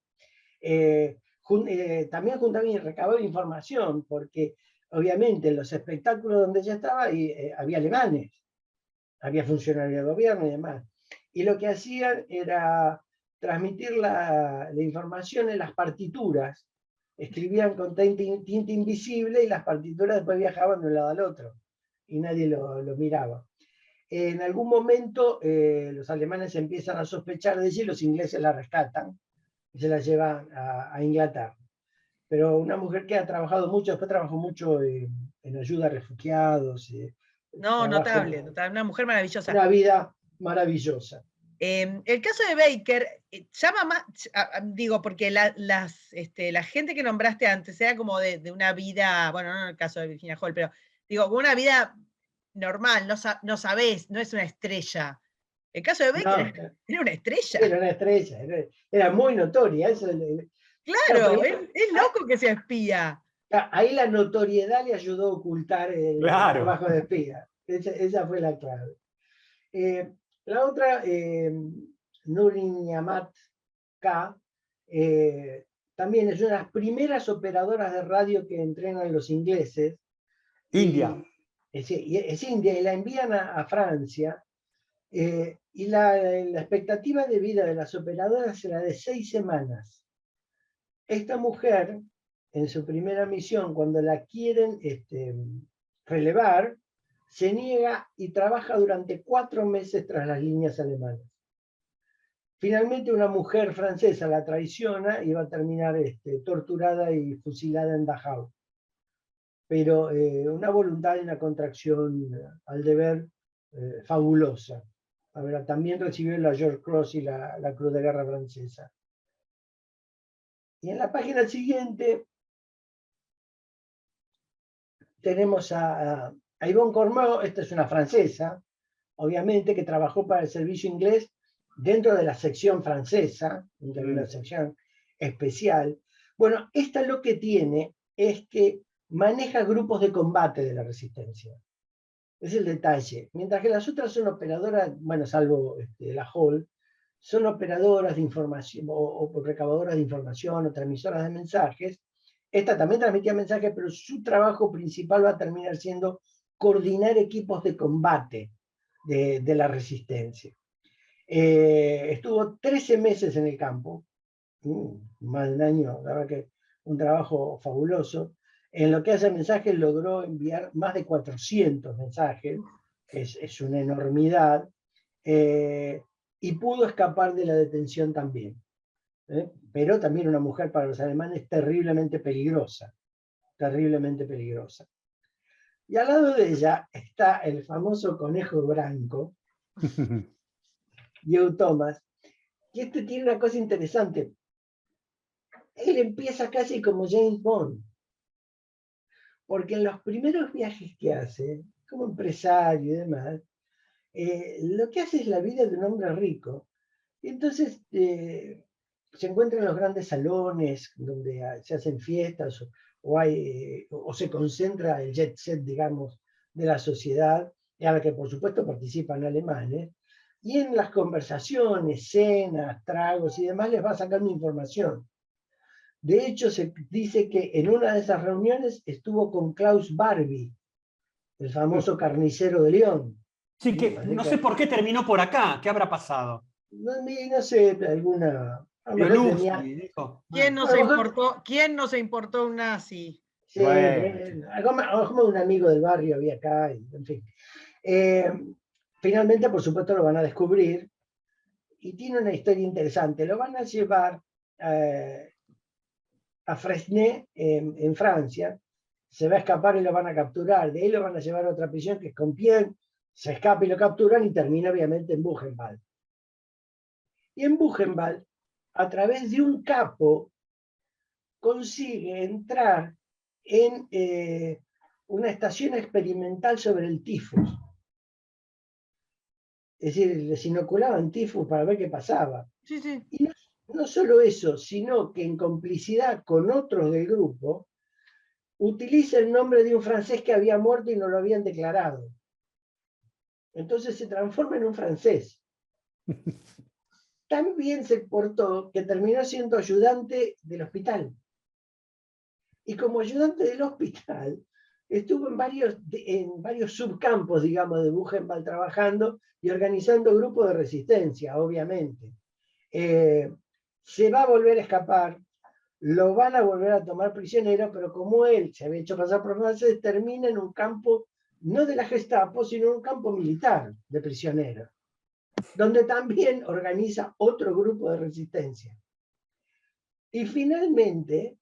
También juntaban y recababan información, porque obviamente en los espectáculos donde ella estaba había alemanes, había funcionarios de gobierno y demás. Y lo que hacían era transmitir la información en las partituras. Escribían con tinta invisible y las partituras después viajaban de un lado al otro y nadie lo miraba. En algún momento los alemanes empiezan a sospechar de ella y los ingleses la rescatan y se la llevan a Inglaterra. pero una mujer que ha trabajado mucho, después trabajó mucho en ayuda a refugiados. No, notable, una mujer maravillosa. Una vida maravillosa. El caso de Baker llama más, digo, porque la gente que nombraste antes era como de una vida, bueno, no en el caso de Virginia Hall, pero digo, una vida normal, no sabés, no es una estrella. El caso de Baker era una estrella. Era una estrella, era muy notoria. Eso, claro, es loco que sea espía. Ahí la notoriedad le ayudó a ocultar el trabajo de espía. Esa fue la clave. La otra, Nurin Niamat K, también es una de las primeras operadoras de radio que entrenan los ingleses. India. Es India, y la envían a Francia. Y la expectativa de vida de las operadoras era de 6 semanas. Esta mujer, en su primera misión, cuando la quieren relevar, se niega y trabaja durante 4 meses tras las líneas alemanas. Finalmente una mujer francesa la traiciona y va a terminar torturada y fusilada en Dachau. Pero una voluntad y una contracción al deber fabulosa. A ver, también recibió la George Cross y la Cruz de Guerra francesa. Y en la página siguiente tenemos a Yvonne Cormaux. Esta es una francesa, obviamente, que trabajó para el servicio inglés dentro de la sección francesa, dentro de una sección especial. Bueno, esta lo que tiene es que maneja grupos de combate de la resistencia. Es el detalle. Mientras que las otras son operadoras, bueno, salvo la Hall, son operadoras de información o recabadoras de información o transmisoras de mensajes. Esta también transmitía mensajes, pero su trabajo principal va a terminar siendo coordinar equipos de combate de la resistencia. Estuvo 13 meses en el campo, más de un año, la verdad que un trabajo fabuloso. En lo que hace mensajes logró enviar más de 400 mensajes, es una enormidad, y pudo escapar de la detención también. Pero también una mujer para los alemanes terriblemente peligrosa, terriblemente peligrosa. Y al lado de ella está el famoso conejo blanco, Joe Thomas, y tiene una cosa interesante. Él empieza casi como James Bond, porque en los primeros viajes que hace, como empresario y demás, lo que hace es la vida de un hombre rico. Y entonces se encuentra en los grandes salones donde se hacen fiestas o se concentra el jet set, digamos, de la sociedad, a la que por supuesto participan alemanes, y en las conversaciones, cenas, tragos y demás les va sacando información. De hecho, se dice que en una de esas reuniones estuvo con Klaus Barbie, el famoso carnicero de León. Sí, que no sé por qué terminó por acá. ¿Qué habrá pasado? No sé, alguna... Dijo. ¿Quién no se importó un nazi? Sí, como un amigo del barrio había acá, en fin. Finalmente, por supuesto, lo van a descubrir y tiene una historia interesante. Lo van a llevar a Fresnay, en Francia, se va a escapar y lo van a capturar. De ahí lo van a llevar a otra prisión que es Compiègne, se escapa y lo capturan y termina obviamente en Buchenwald. Y en Buchenwald, a través de un capo, consigue entrar en una estación experimental sobre el tifus. Es decir, les inoculaban tifus para ver qué pasaba. Sí, sí. Y no solo eso, sino que en complicidad con otros del grupo, utiliza el nombre de un francés que había muerto y no lo habían declarado. Entonces se transforma en un francés. Tan bien se portó que terminó siendo ayudante del hospital. Y como ayudante del hospital, estuvo en varios subcampos, digamos, de Buchenwald trabajando y organizando grupos de resistencia, obviamente. Se va a volver a escapar, lo van a volver a tomar prisionero, pero como él se había hecho pasar por francés, termina en un campo, no de la Gestapo, sino en un campo militar de prisioneros, donde también organiza otro grupo de resistencia. Y finalmente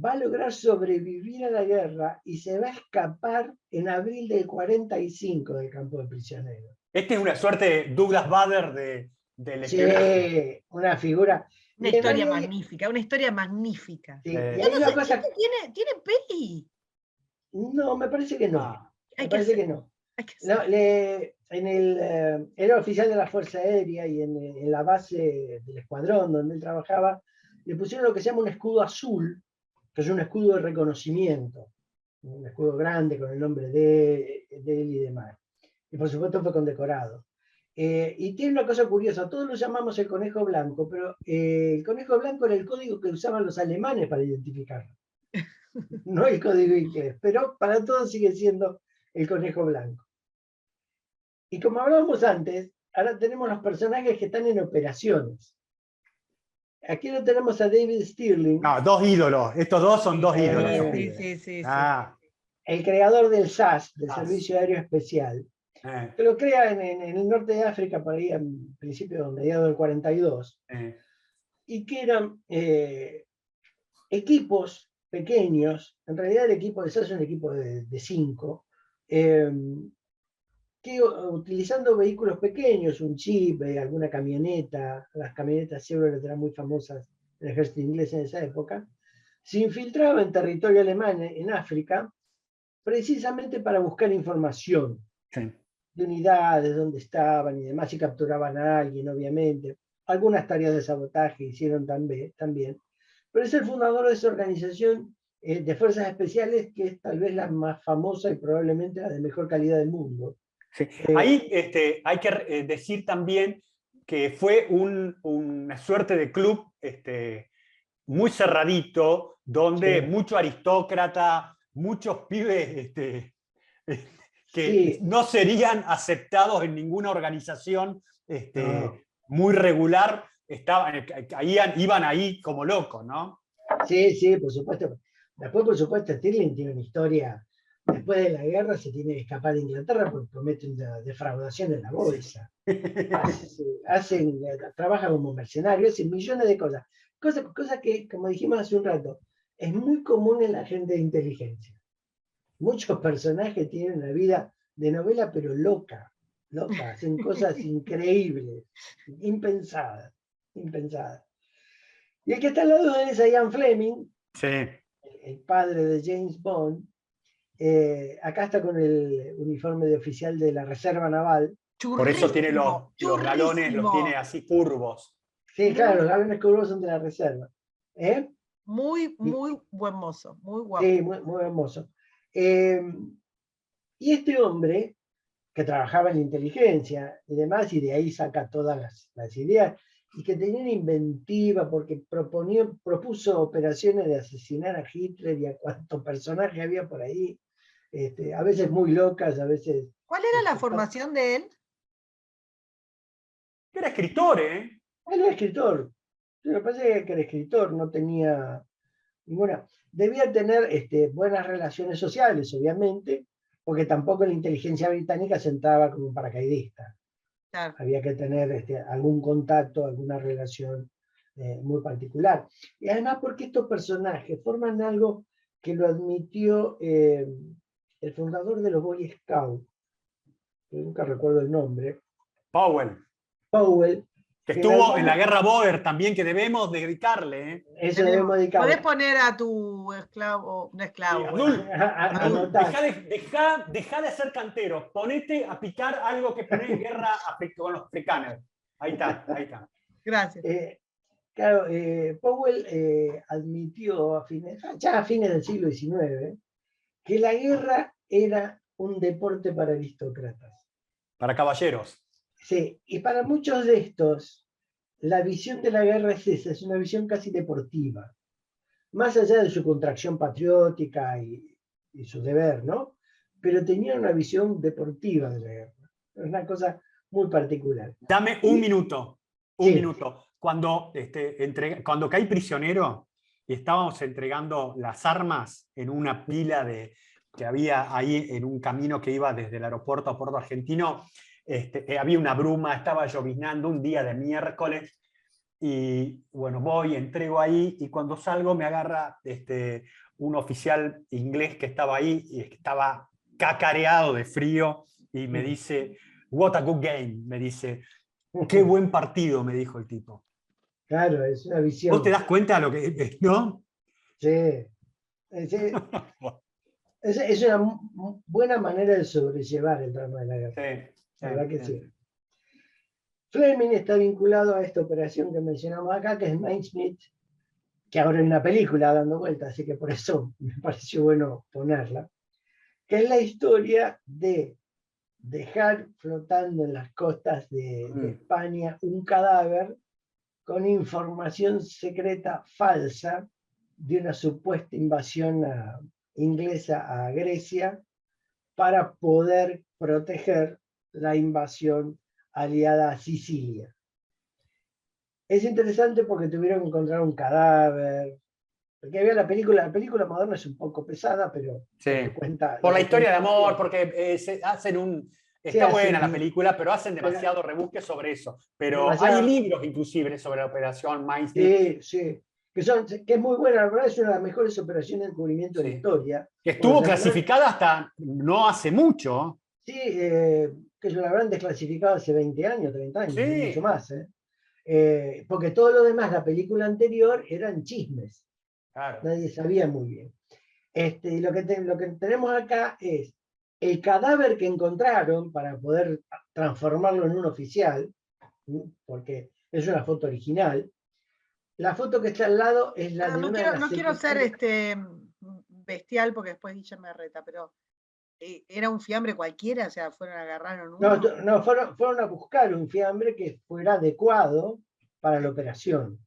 va a lograr sobrevivir a la guerra y se va a escapar en abril del 45 del campo de prisioneros. Este es una suerte de Douglas Bader del espionaje. Sí, una figura. Una Y historia además, magnífica, una historia magnífica. sí, y Yo hay no una sé, cosa. ¿este tiene peli? No, me parece que no. Ah, Hay Me que parece hacer, que no. hay que No, hacer. era oficial de la Fuerza Aérea y en la base del escuadrón donde él trabajaba, le pusieron lo que se llama un escudo azul, que es un escudo de reconocimiento, un escudo grande con el nombre de él y demás. Y por supuesto fue condecorado. Y tiene una cosa curiosa, todos lo llamamos el conejo blanco, pero el conejo blanco era el código que usaban los alemanes para identificarlo, no el código inglés, pero para todos sigue siendo el conejo blanco. Y como hablábamos antes, ahora tenemos los personajes que están en operaciones. Aquí lo tenemos a David Stirling. no, dos ídolos. Estos dos son dos ídolos. Sí, esos Sí, pibes. sí. Ah, El creador del SAS, del SAS. Servicio Aéreo Especial, eh, que lo crea en el norte de África, por ahí a principios, mediados del 42, y que eran equipos pequeños, en realidad el equipo de SAS es un equipo de 5, que utilizando vehículos pequeños, un jeep, alguna camioneta, las camionetas Chevrolet eran muy famosas en el ejército inglés en esa época, se infiltraba en territorio alemán en África, precisamente para buscar información sí. de unidades, dónde estaban y demás, y capturaban a alguien, obviamente. Algunas tareas de sabotaje hicieron también. Pero es el fundador de esa organización de fuerzas especiales, que es tal vez la más famosa y probablemente la de mejor calidad del mundo. Sí. Ahí hay que decir también que fue una suerte de club muy cerradito, donde Sí. mucho aristócrata, muchos pibes que Sí. no serían aceptados en ninguna organización No. muy regular, iban ahí como locos, ¿no? Sí, por supuesto. Después, por supuesto, Stirling tiene una historia. Después de la guerra se tiene que escapar de Inglaterra porque comete una defraudación en la bolsa. Trabaja como mercenario, hacen millones de cosas. Cosas que, como dijimos hace un rato, es muy común en la gente de inteligencia. Muchos personajes tienen una vida de novela, pero loca, hacen cosas increíbles, impensadas. Y el que está al lado de él es Ian Fleming, Sí. el padre de James Bond. Acá está con el uniforme de oficial de la Reserva Naval. Por eso tiene los galones, los tiene Churrísimo. así curvos. Sí, claro, los galones curvos son de la Reserva. Muy buen mozo, muy guapo. Sí, muy hermoso. Y este hombre, que trabajaba en la inteligencia y demás, y de ahí saca todas las ideas, y que tenía una inventiva porque propuso operaciones de asesinar a Hitler y a cuanto personaje había por ahí, a veces muy locas, a veces... ¿Cuál era la formación de él? Era escritor, ¿eh? Él era escritor. Me parece que era escritor, no tenía ninguna... Debía tener buenas relaciones sociales, obviamente, porque tampoco la inteligencia británica se entraba como un paracaidista. Claro. Había que tener algún contacto, alguna relación muy particular. Y además porque estos personajes forman algo que lo admitió el fundador de los Boy Scouts, que nunca recuerdo el nombre, Powell. Que estuvo en la guerra Boer también, que debemos dedicarle. ¿eh? Eso debemos dedicarle. Podés poner a tu esclavo, no esclavo. Abdul, dejá de ser cantero, ponete a picar algo que ponés en guerra con los africanos. Ahí está. Gracias. Claro, Powell admitió a fines del siglo XIX que la guerra era un deporte para aristócratas. Para caballeros. Sí, y para muchos de estos, la visión de la guerra es esa, es una visión casi deportiva. Más allá de su contracción patriótica y su deber, ¿no? Pero tenían una visión deportiva de la guerra. Es una cosa muy particular. Dame un minuto. Cuando caí prisionero y estábamos entregando las armas en una pila que había ahí en un camino que iba desde el aeropuerto a Puerto Argentino, había una bruma, estaba lloviznando un día de miércoles, y bueno, voy, entrego ahí, y cuando salgo me agarra un oficial inglés que estaba ahí, y estaba cacareado de frío, y me dice, what a good game, me dice, qué buen partido, me dijo el tipo. Claro, es una ¿Vos te visión. das cuenta de lo que, no? Sí. Es una buena manera de sobrellevar el drama de la guerra. Sí, La verdad que sí. sí. Fleming está vinculado a esta operación que mencionamos acá, que es Mindsmith, que ahora hay una película dando vuelta, así que por eso me pareció bueno ponerla, que es la historia de dejar flotando en las costas de España un cadáver con información secreta falsa de una supuesta invasión inglesa a Grecia para poder proteger la invasión aliada a Sicilia. Es interesante porque tuvieron que encontrar un cadáver, porque había la película moderna es un poco pesada, pero Sí. cuenta... Por la historia de amor, porque hacen un... Está buena la película, pero hacen demasiado rebusque sobre eso. Pero hay libros inclusive sobre la operación Mindsmith. Sí, sí. Que es muy buena, la verdad es una de las mejores operaciones de descubrimiento de la historia. Que estuvo clasificada hasta no hace mucho. Sí, que la habrán desclasificado hace 20 años, 30 años, sí. Mucho más. Porque todo lo demás, la película anterior, eran chismes. Claro. Nadie sabía muy bien. Y lo que tenemos acá es el cadáver que encontraron para poder transformarlo en un oficial, porque es una foto original. La foto que está al lado es la de una de las no quiero ser bestial porque después Guille me reta, pero ¿era un fiambre cualquiera? O sea, fueron agarraron uno. No, fueron a buscar un fiambre que fuera adecuado para la operación.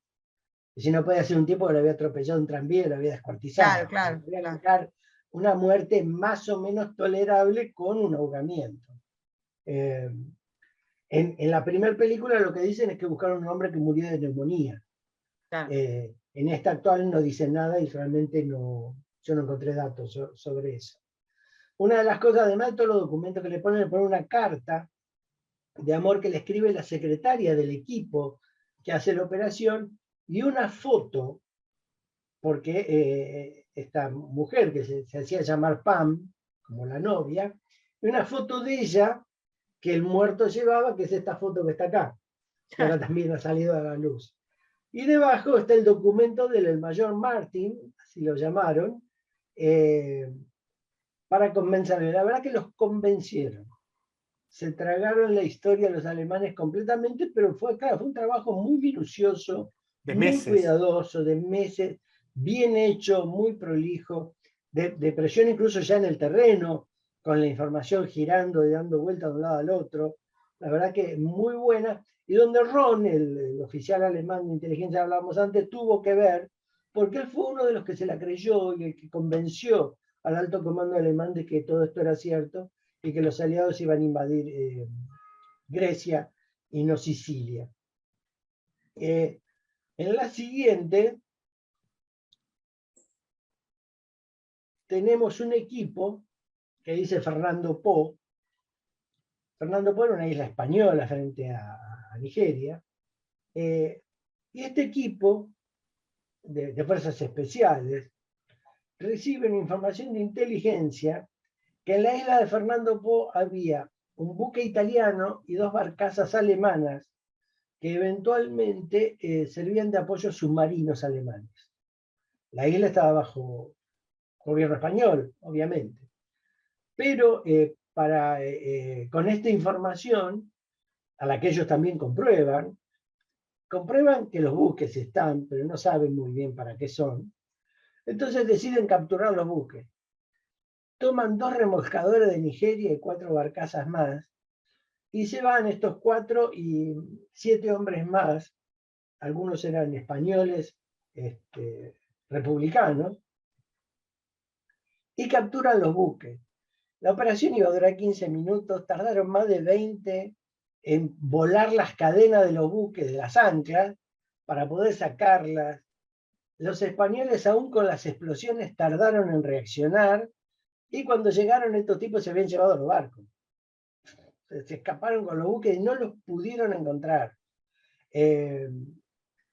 Y si no podía ser un tipo que lo había atropellado un tranvía y lo había descuartizado. Claro. Buscar una muerte más o menos tolerable con un ahogamiento. En la primera película lo que dicen es que buscaron un hombre que murió de neumonía. Claro. En esta actual no dicen nada y realmente yo no encontré datos sobre eso. Una de las cosas, además de todos los documentos que le ponen una carta de amor que le escribe la secretaria del equipo que hace la operación y una foto, porque esta mujer que se hacía llamar Pam, como la novia, y una foto de ella que el muerto llevaba, que es esta foto que está acá, que ahora también ha salido a la luz. Y debajo está el documento del mayor Martin, así lo llamaron, para convencerle. La verdad que los convencieron. Se tragaron la historia los alemanes completamente, pero fue un trabajo muy minucioso, muy cuidadoso, de meses, bien hecho, muy prolijo, de presión incluso ya en el terreno, con la información girando y dando vueltas de un lado al otro. La verdad que muy buena. Y donde Ron, el oficial alemán de inteligencia que hablábamos antes, tuvo que ver, porque él fue uno de los que se la creyó y el que convenció al alto comando alemán de que todo esto era cierto y que los aliados iban a invadir Grecia y no Sicilia. En la siguiente tenemos un equipo que dice Fernando Po. Fernando Po era una isla española frente a Nigeria. Y este equipo de fuerzas especiales reciben información de inteligencia que en la isla de Fernando Po había un buque italiano y 2 barcazas alemanas que eventualmente servían de apoyo submarinos alemanes. La isla estaba bajo gobierno español, obviamente. Pero con esta información, a la que ellos también comprueban que los buques están, pero no saben muy bien para qué son. Entonces deciden capturar los buques. Toman 2 remolcadores de Nigeria y 4 barcazas más, y se van estos 4 y 7 hombres más, algunos eran españoles, republicanos, y capturan los buques. La operación iba a durar 15 minutos, tardaron más de 20 en volar las cadenas de los buques, de las anclas, para poder sacarlas. Los españoles, aún con las explosiones, tardaron en reaccionar, y cuando llegaron estos tipos se habían llevado los barcos. Se escaparon con los buques y no los pudieron encontrar.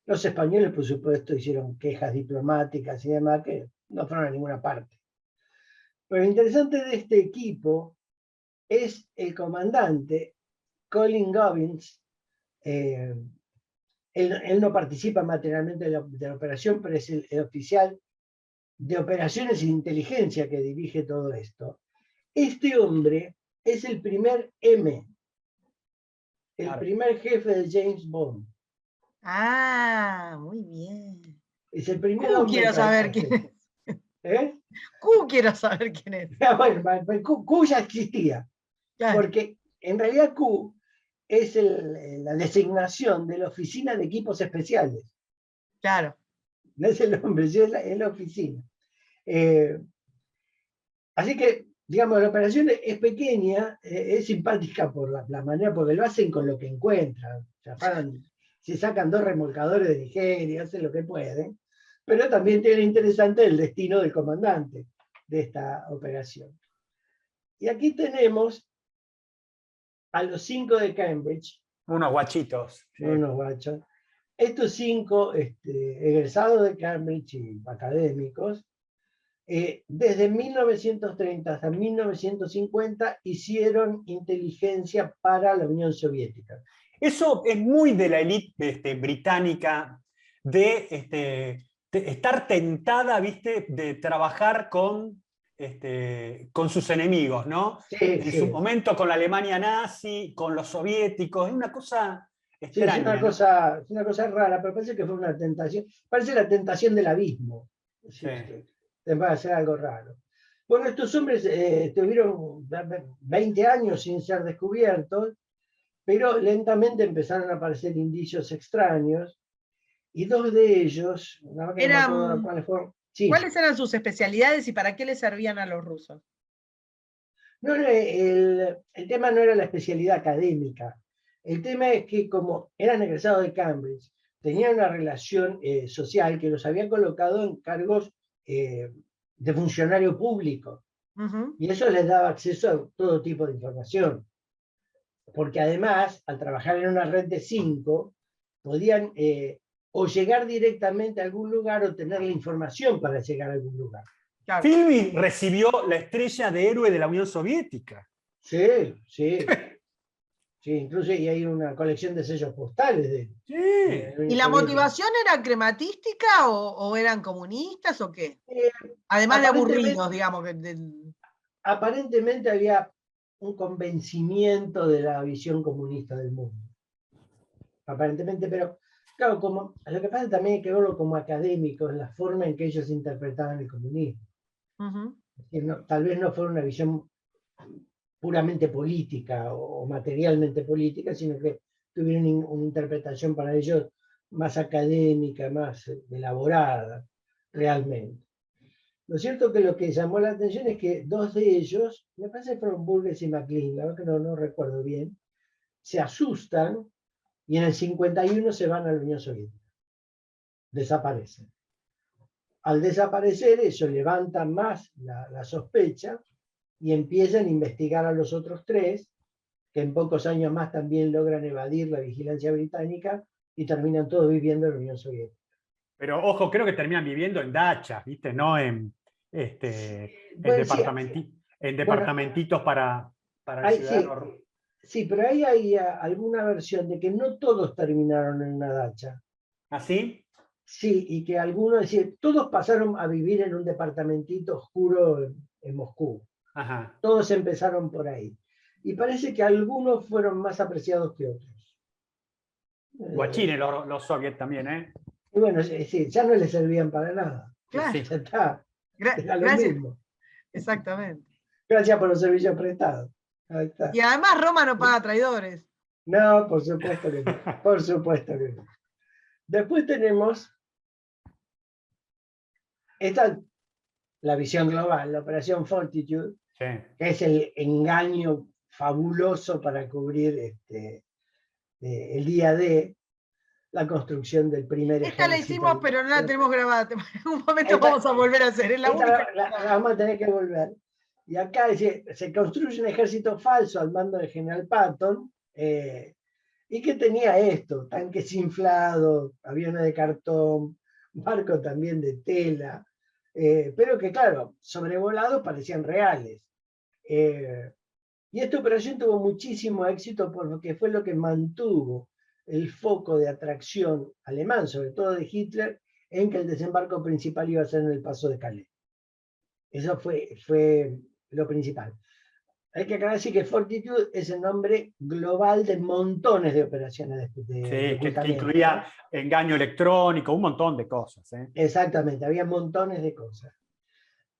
Los españoles, por supuesto, hicieron quejas diplomáticas y demás que no fueron a ninguna parte. Pero lo interesante de este equipo es el comandante, Colin Goggins. Él no participa materialmente de la operación, pero es el oficial de operaciones e inteligencia que dirige todo esto. Este hombre es el primer M, el primer jefe de James Bond. Ah, muy bien. Es el primer Q hombre. quiero saber quién es. ¿Eh? Q quiero saber quién es. Bueno, Q ya existía, Claro. porque en realidad Q es la designación de la oficina de equipos especiales. Claro. No es el nombre, es la oficina. Así que, digamos, la operación es pequeña, es simpática por la manera, porque lo hacen con lo que encuentran. Se sacan 2 remolcadores de Nigeria, hacen lo que pueden, pero también tiene interesante el destino del comandante de esta operación. Y aquí tenemos a los 5 de Cambridge. Unos guachitos. Sí. Unos guachos. Estos 5 egresados de Cambridge y académicos, desde 1930 hasta 1950 hicieron inteligencia para la Unión Soviética. Eso es muy de la élite británica, de estar tentada, ¿viste?, de trabajar con sus enemigos, ¿no? Sí, en su momento con la Alemania nazi, con los soviéticos, es una cosa extraña. Sí, es una cosa rara, pero parece que fue una tentación. Parece la tentación del abismo. Sí. Va a ser algo raro. Bueno, estos hombres tuvieron 20 años sin ser descubiertos, pero lentamente empezaron a aparecer indicios extraños, y 2 de ellos, sí. ¿Cuáles eran sus especialidades y para qué les servían a los rusos? No, el tema no era la especialidad académica. El tema es que, como eran egresados de Cambridge, tenían una relación social que los había colocado en cargos de funcionario público. Y eso les daba acceso a todo tipo de información. Porque además, al trabajar en una red de 5, podían o llegar directamente a algún lugar o tener la información para llegar a algún lugar. Claro. Philby recibió la estrella de héroe de la Unión Soviética. Sí, sí. Sí, incluso y hay una colección de sellos postales de él. Sí. ¿Y la motivación era crematística o eran comunistas o qué? Además de aburridos, digamos. Aparentemente había un convencimiento de la visión comunista del mundo. Aparentemente, pero claro, lo que pasa también hay que verlo como académicos, la forma en que ellos interpretaban el comunismo. Tal vez no fuera una visión puramente política o materialmente política, sino que tuvieron una interpretación para ellos más académica, más elaborada, realmente. Lo cierto que lo que llamó la atención es que 2 de ellos, me parece que fueron Burgess y McLean, la verdad que no recuerdo bien, se asustan y en el 51 se van a la Unión Soviética. Desaparecen. Al desaparecer, eso levanta más la sospecha y empiezan a investigar a los otros 3, que en pocos años más también logran evadir la vigilancia británica y terminan todos viviendo en la Unión Soviética. Pero ojo, creo que terminan viviendo en dachas, ¿viste? No en, departamentitos para el ciudadano. Sí, pero ahí hay alguna versión de que no todos terminaron en una dacha. ¿Ah, sí? Sí, y que algunos, es decir, todos pasaron a vivir en un departamentito oscuro en Moscú. Ajá. Todos empezaron por ahí. Y parece que algunos fueron más apreciados que otros. Guachines los soviets también, ¿eh? Y bueno, sí, ya no les servían para nada. Claro. Ya está. Era lo Gracias. mismo. Exactamente. Gracias por los servicios prestados. Ahí está. Y además Roma no paga traidores. No, por supuesto que no. Por supuesto que no. Después tenemos la visión global, la operación Fortitude, sí, que es el engaño fabuloso para cubrir el día D, la construcción del primer ejército. Esta la hicimos, pero no la tenemos grabada. En un momento vamos a volver a hacer. Es la única. La vamos a tener que volver. Y acá se construye un ejército falso al mando del general Patton, y y que tenía esto, tanques inflados, aviones de cartón, barcos también de tela, pero que claro, sobrevolados parecían reales. Y esta operación tuvo muchísimo éxito porque fue lo que mantuvo el foco de atracción alemán, sobre todo de Hitler, en que el desembarco principal iba a ser en el Paso de Calais. Eso fue lo principal. Hay que aclarar que Fortitude es el nombre global de montones de operaciones de Sí, que ocultamiento. incluía engaño electrónico, un montón de cosas. Exactamente, había montones de cosas.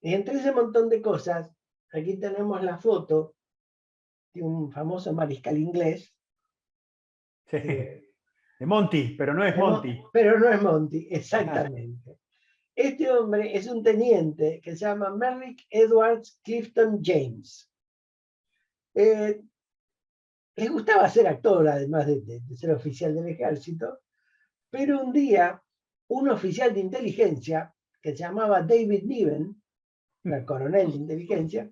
Y entre ese montón de cosas, aquí tenemos la foto de un famoso mariscal inglés. Sí. De Monty, pero no es Monty. Pero no es Monty, exactamente. Este hombre es un teniente que se llama Merrick Edwards Clifton James. Le gustaba ser actor, además de ser oficial del ejército, pero un día un oficial de inteligencia que se llamaba David Niven, un coronel de inteligencia,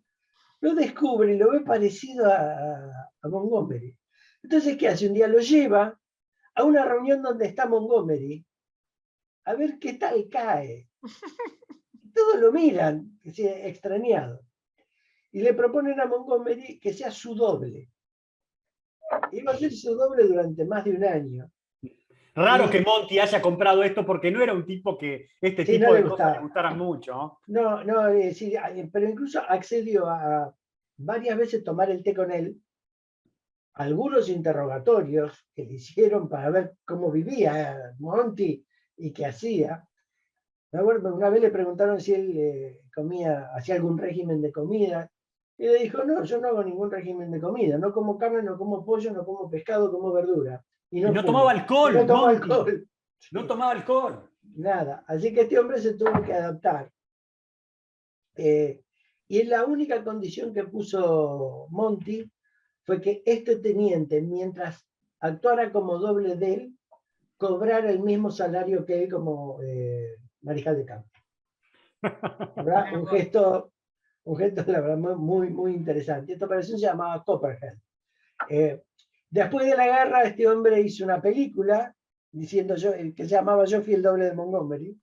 lo descubre y lo ve parecido a Montgomery. Entonces, ¿qué hace? Un día lo lleva a una reunión donde está Montgomery a ver qué tal cae. Todos lo miran, que sea extrañado. Y le proponen a Montgomery que sea su doble. Iba a ser su doble durante más de un año. Raro que Monty haya comprado esto porque no era un tipo que este sí, tipo no de le cosas le gustaran mucho. No, sí, pero incluso accedió a varias veces tomar el té con él, algunos interrogatorios que le hicieron para ver cómo vivía Monty y qué hacía. Me acuerdo, una vez le preguntaron si él hacía algún régimen de comida, y le dijo, no, yo no hago ningún régimen de comida, no como carne, no como pollo, no como pescado, como verdura. Y Y no no fumo. tomaba Y alcohol, no tomaba Monty. alcohol. No tomaba alcohol. Nada. Así que este hombre se tuvo que adaptar. Y la única condición que puso Monty fue que este teniente, mientras actuara como doble de él, cobrara el mismo salario que él como mariscal de campo. ¿Verdad? Un gesto, la verdad, muy, muy interesante. Esta operación se llamaba Copperhead. Después de la guerra, este hombre hizo una película diciendo que se llamaba Yo fui el doble de Montgomery.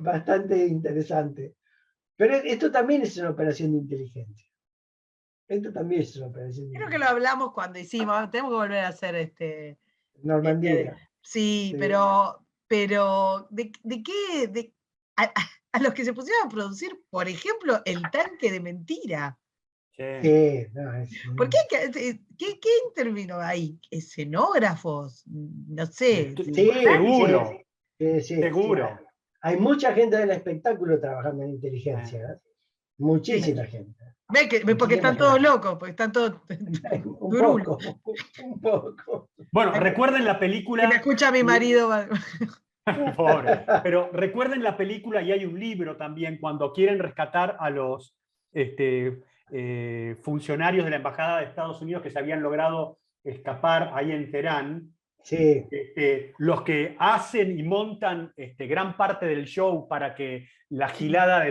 Bastante interesante. Pero esto también es una operación de inteligencia. Esto también es una operación de Creo que lo inteligencia. hablamos cuando hicimos, tenemos que volver a hacer Normandía. sí, Sí. pero ¿de qué? A los que se pusieron a producir, por ejemplo, el tanque de mentira. Sí, no, ¿Por qué intervino ahí? ¿Escenógrafos? No sé. Sí, Seguro. sí, Seguro. Hay mucha gente del espectáculo trabajando en inteligencia. Muchísima gente. Porque están todos locos, porque están todos un turulos. poco. Bueno, recuerden la película. Si me escucha mi marido. Pobre. Pero recuerden la película y hay un libro también cuando quieren rescatar a los funcionarios de la Embajada de Estados Unidos que se habían logrado escapar ahí en Teherán. Sí. Los que hacen y montan gran parte del show para que la gilada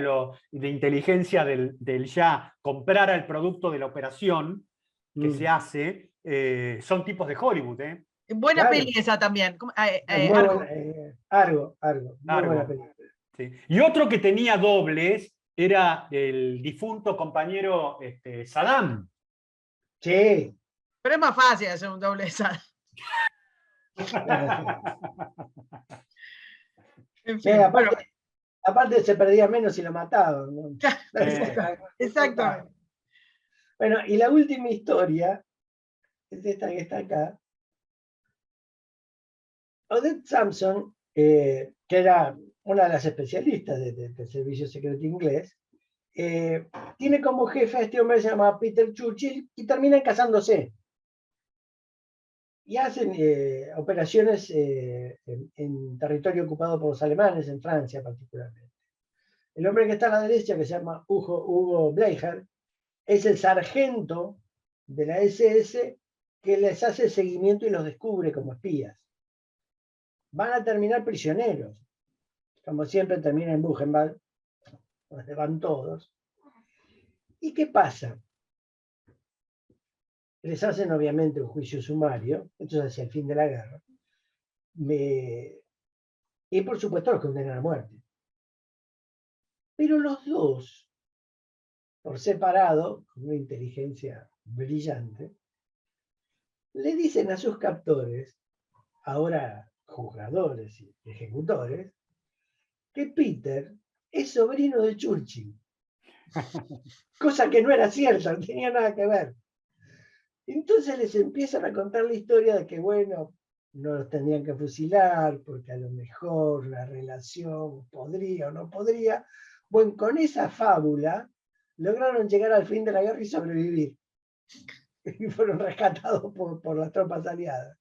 de inteligencia del Shah comprara el producto de la operación que se hace, son tipos de Hollywood. Buena Claro. peli esa también. Argo. Muy Argo. buena película. Sí. Y otro que tenía dobles era el difunto compañero Saddam. Sí. Pero es más fácil hacer un doble de Saddam. En fin, aparte se perdía menos si lo mataban, ¿no? Exactamente. Bueno, y la última historia es esta que está acá. Odette Sampson, que era una de las especialistas del servicio secreto inglés, tiene como jefe a este hombre que se llama Peter Churchill y terminan casándose. Y hacen operaciones en territorio ocupado por los alemanes, en Francia particularmente. El hombre que está a la derecha, que se llama Hugo Bleicher, es el sargento de la SS que les hace seguimiento y los descubre como espías. Van a terminar prisioneros. Como siempre termina en Buchenwald, donde van todos. ¿Y qué pasa? les hacen obviamente un juicio sumario, esto es hacia el fin de la guerra, y por supuesto los condenan a muerte. Pero los dos, por separado, con una inteligencia brillante, le dicen a sus captores, ahora juzgadores y ejecutores, que Peter es sobrino de Churchill. Cosa que no era cierta, no tenía nada que ver. Entonces les empiezan a contar la historia de que, bueno, no los tendrían que fusilar porque a lo mejor la relación podría o no podría. Bueno, con esa fábula lograron llegar al fin de la guerra y sobrevivir. Y fueron rescatados por las tropas aliadas.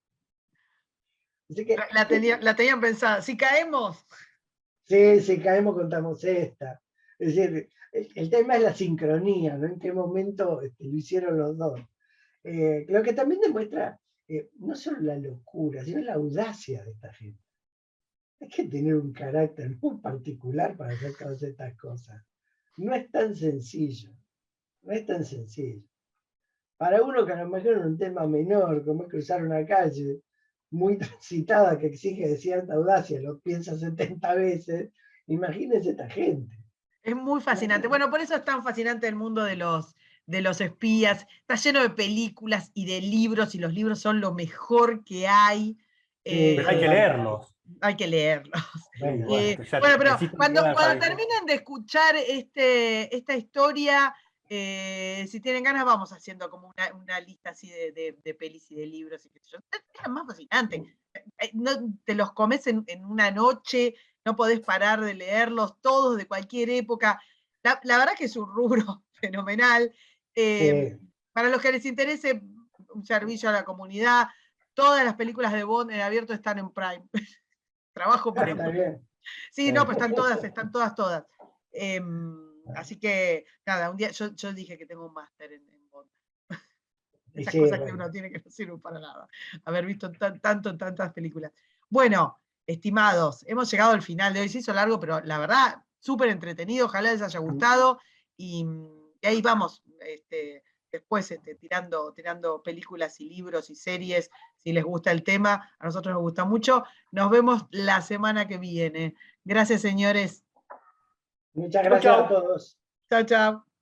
Así que, La tenían pensada. Si caemos. sí, si caemos contamos esta. Es decir, el tema es la sincronía, ¿no? En qué momento lo hicieron los dos. Lo que también demuestra no solo la locura, sino la audacia de esta gente. Hay que tener un carácter muy particular para hacer todas estas cosas. No es tan sencillo. No es tan sencillo. Para uno que a lo mejor es un tema menor, como es cruzar una calle muy transitada que exige de cierta audacia, lo piensa 70 veces, imagínense esta gente. Es muy fascinante. Bueno, por eso es tan fascinante el mundo de los espías. Está lleno de películas y de libros, y los libros son lo mejor que hay. Pero hay que leerlos. Hay que leerlos. Bueno, Bueno, pero cuando terminen de escuchar esta historia, si tienen ganas, vamos haciendo como una lista así de pelis y de libros. Y qué sé yo. Es más fascinante. No, te los comes en una noche, no podés parar de leerlos, todos de cualquier época. La verdad que es un rubro fenomenal. Para los que les interese un servicio a la comunidad, todas las películas de Bond en abierto están en Prime. Trabajo para está bien. Sí, no, pues están todas. Así que, nada, un día yo dije que tengo un máster en Bond. Esas Sí, cosas bueno. que uno tiene que no sirven para nada. Haber visto tantas películas. Bueno, estimados, hemos llegado al final de hoy. Se hizo largo, pero la verdad, súper entretenido. Ojalá les haya gustado. Y ahí vamos, después tirando películas y libros y series, si les gusta el tema. A nosotros nos gusta mucho. Nos vemos la semana que viene. Gracias, señores. Muchas gracias a todos. Chao, chao.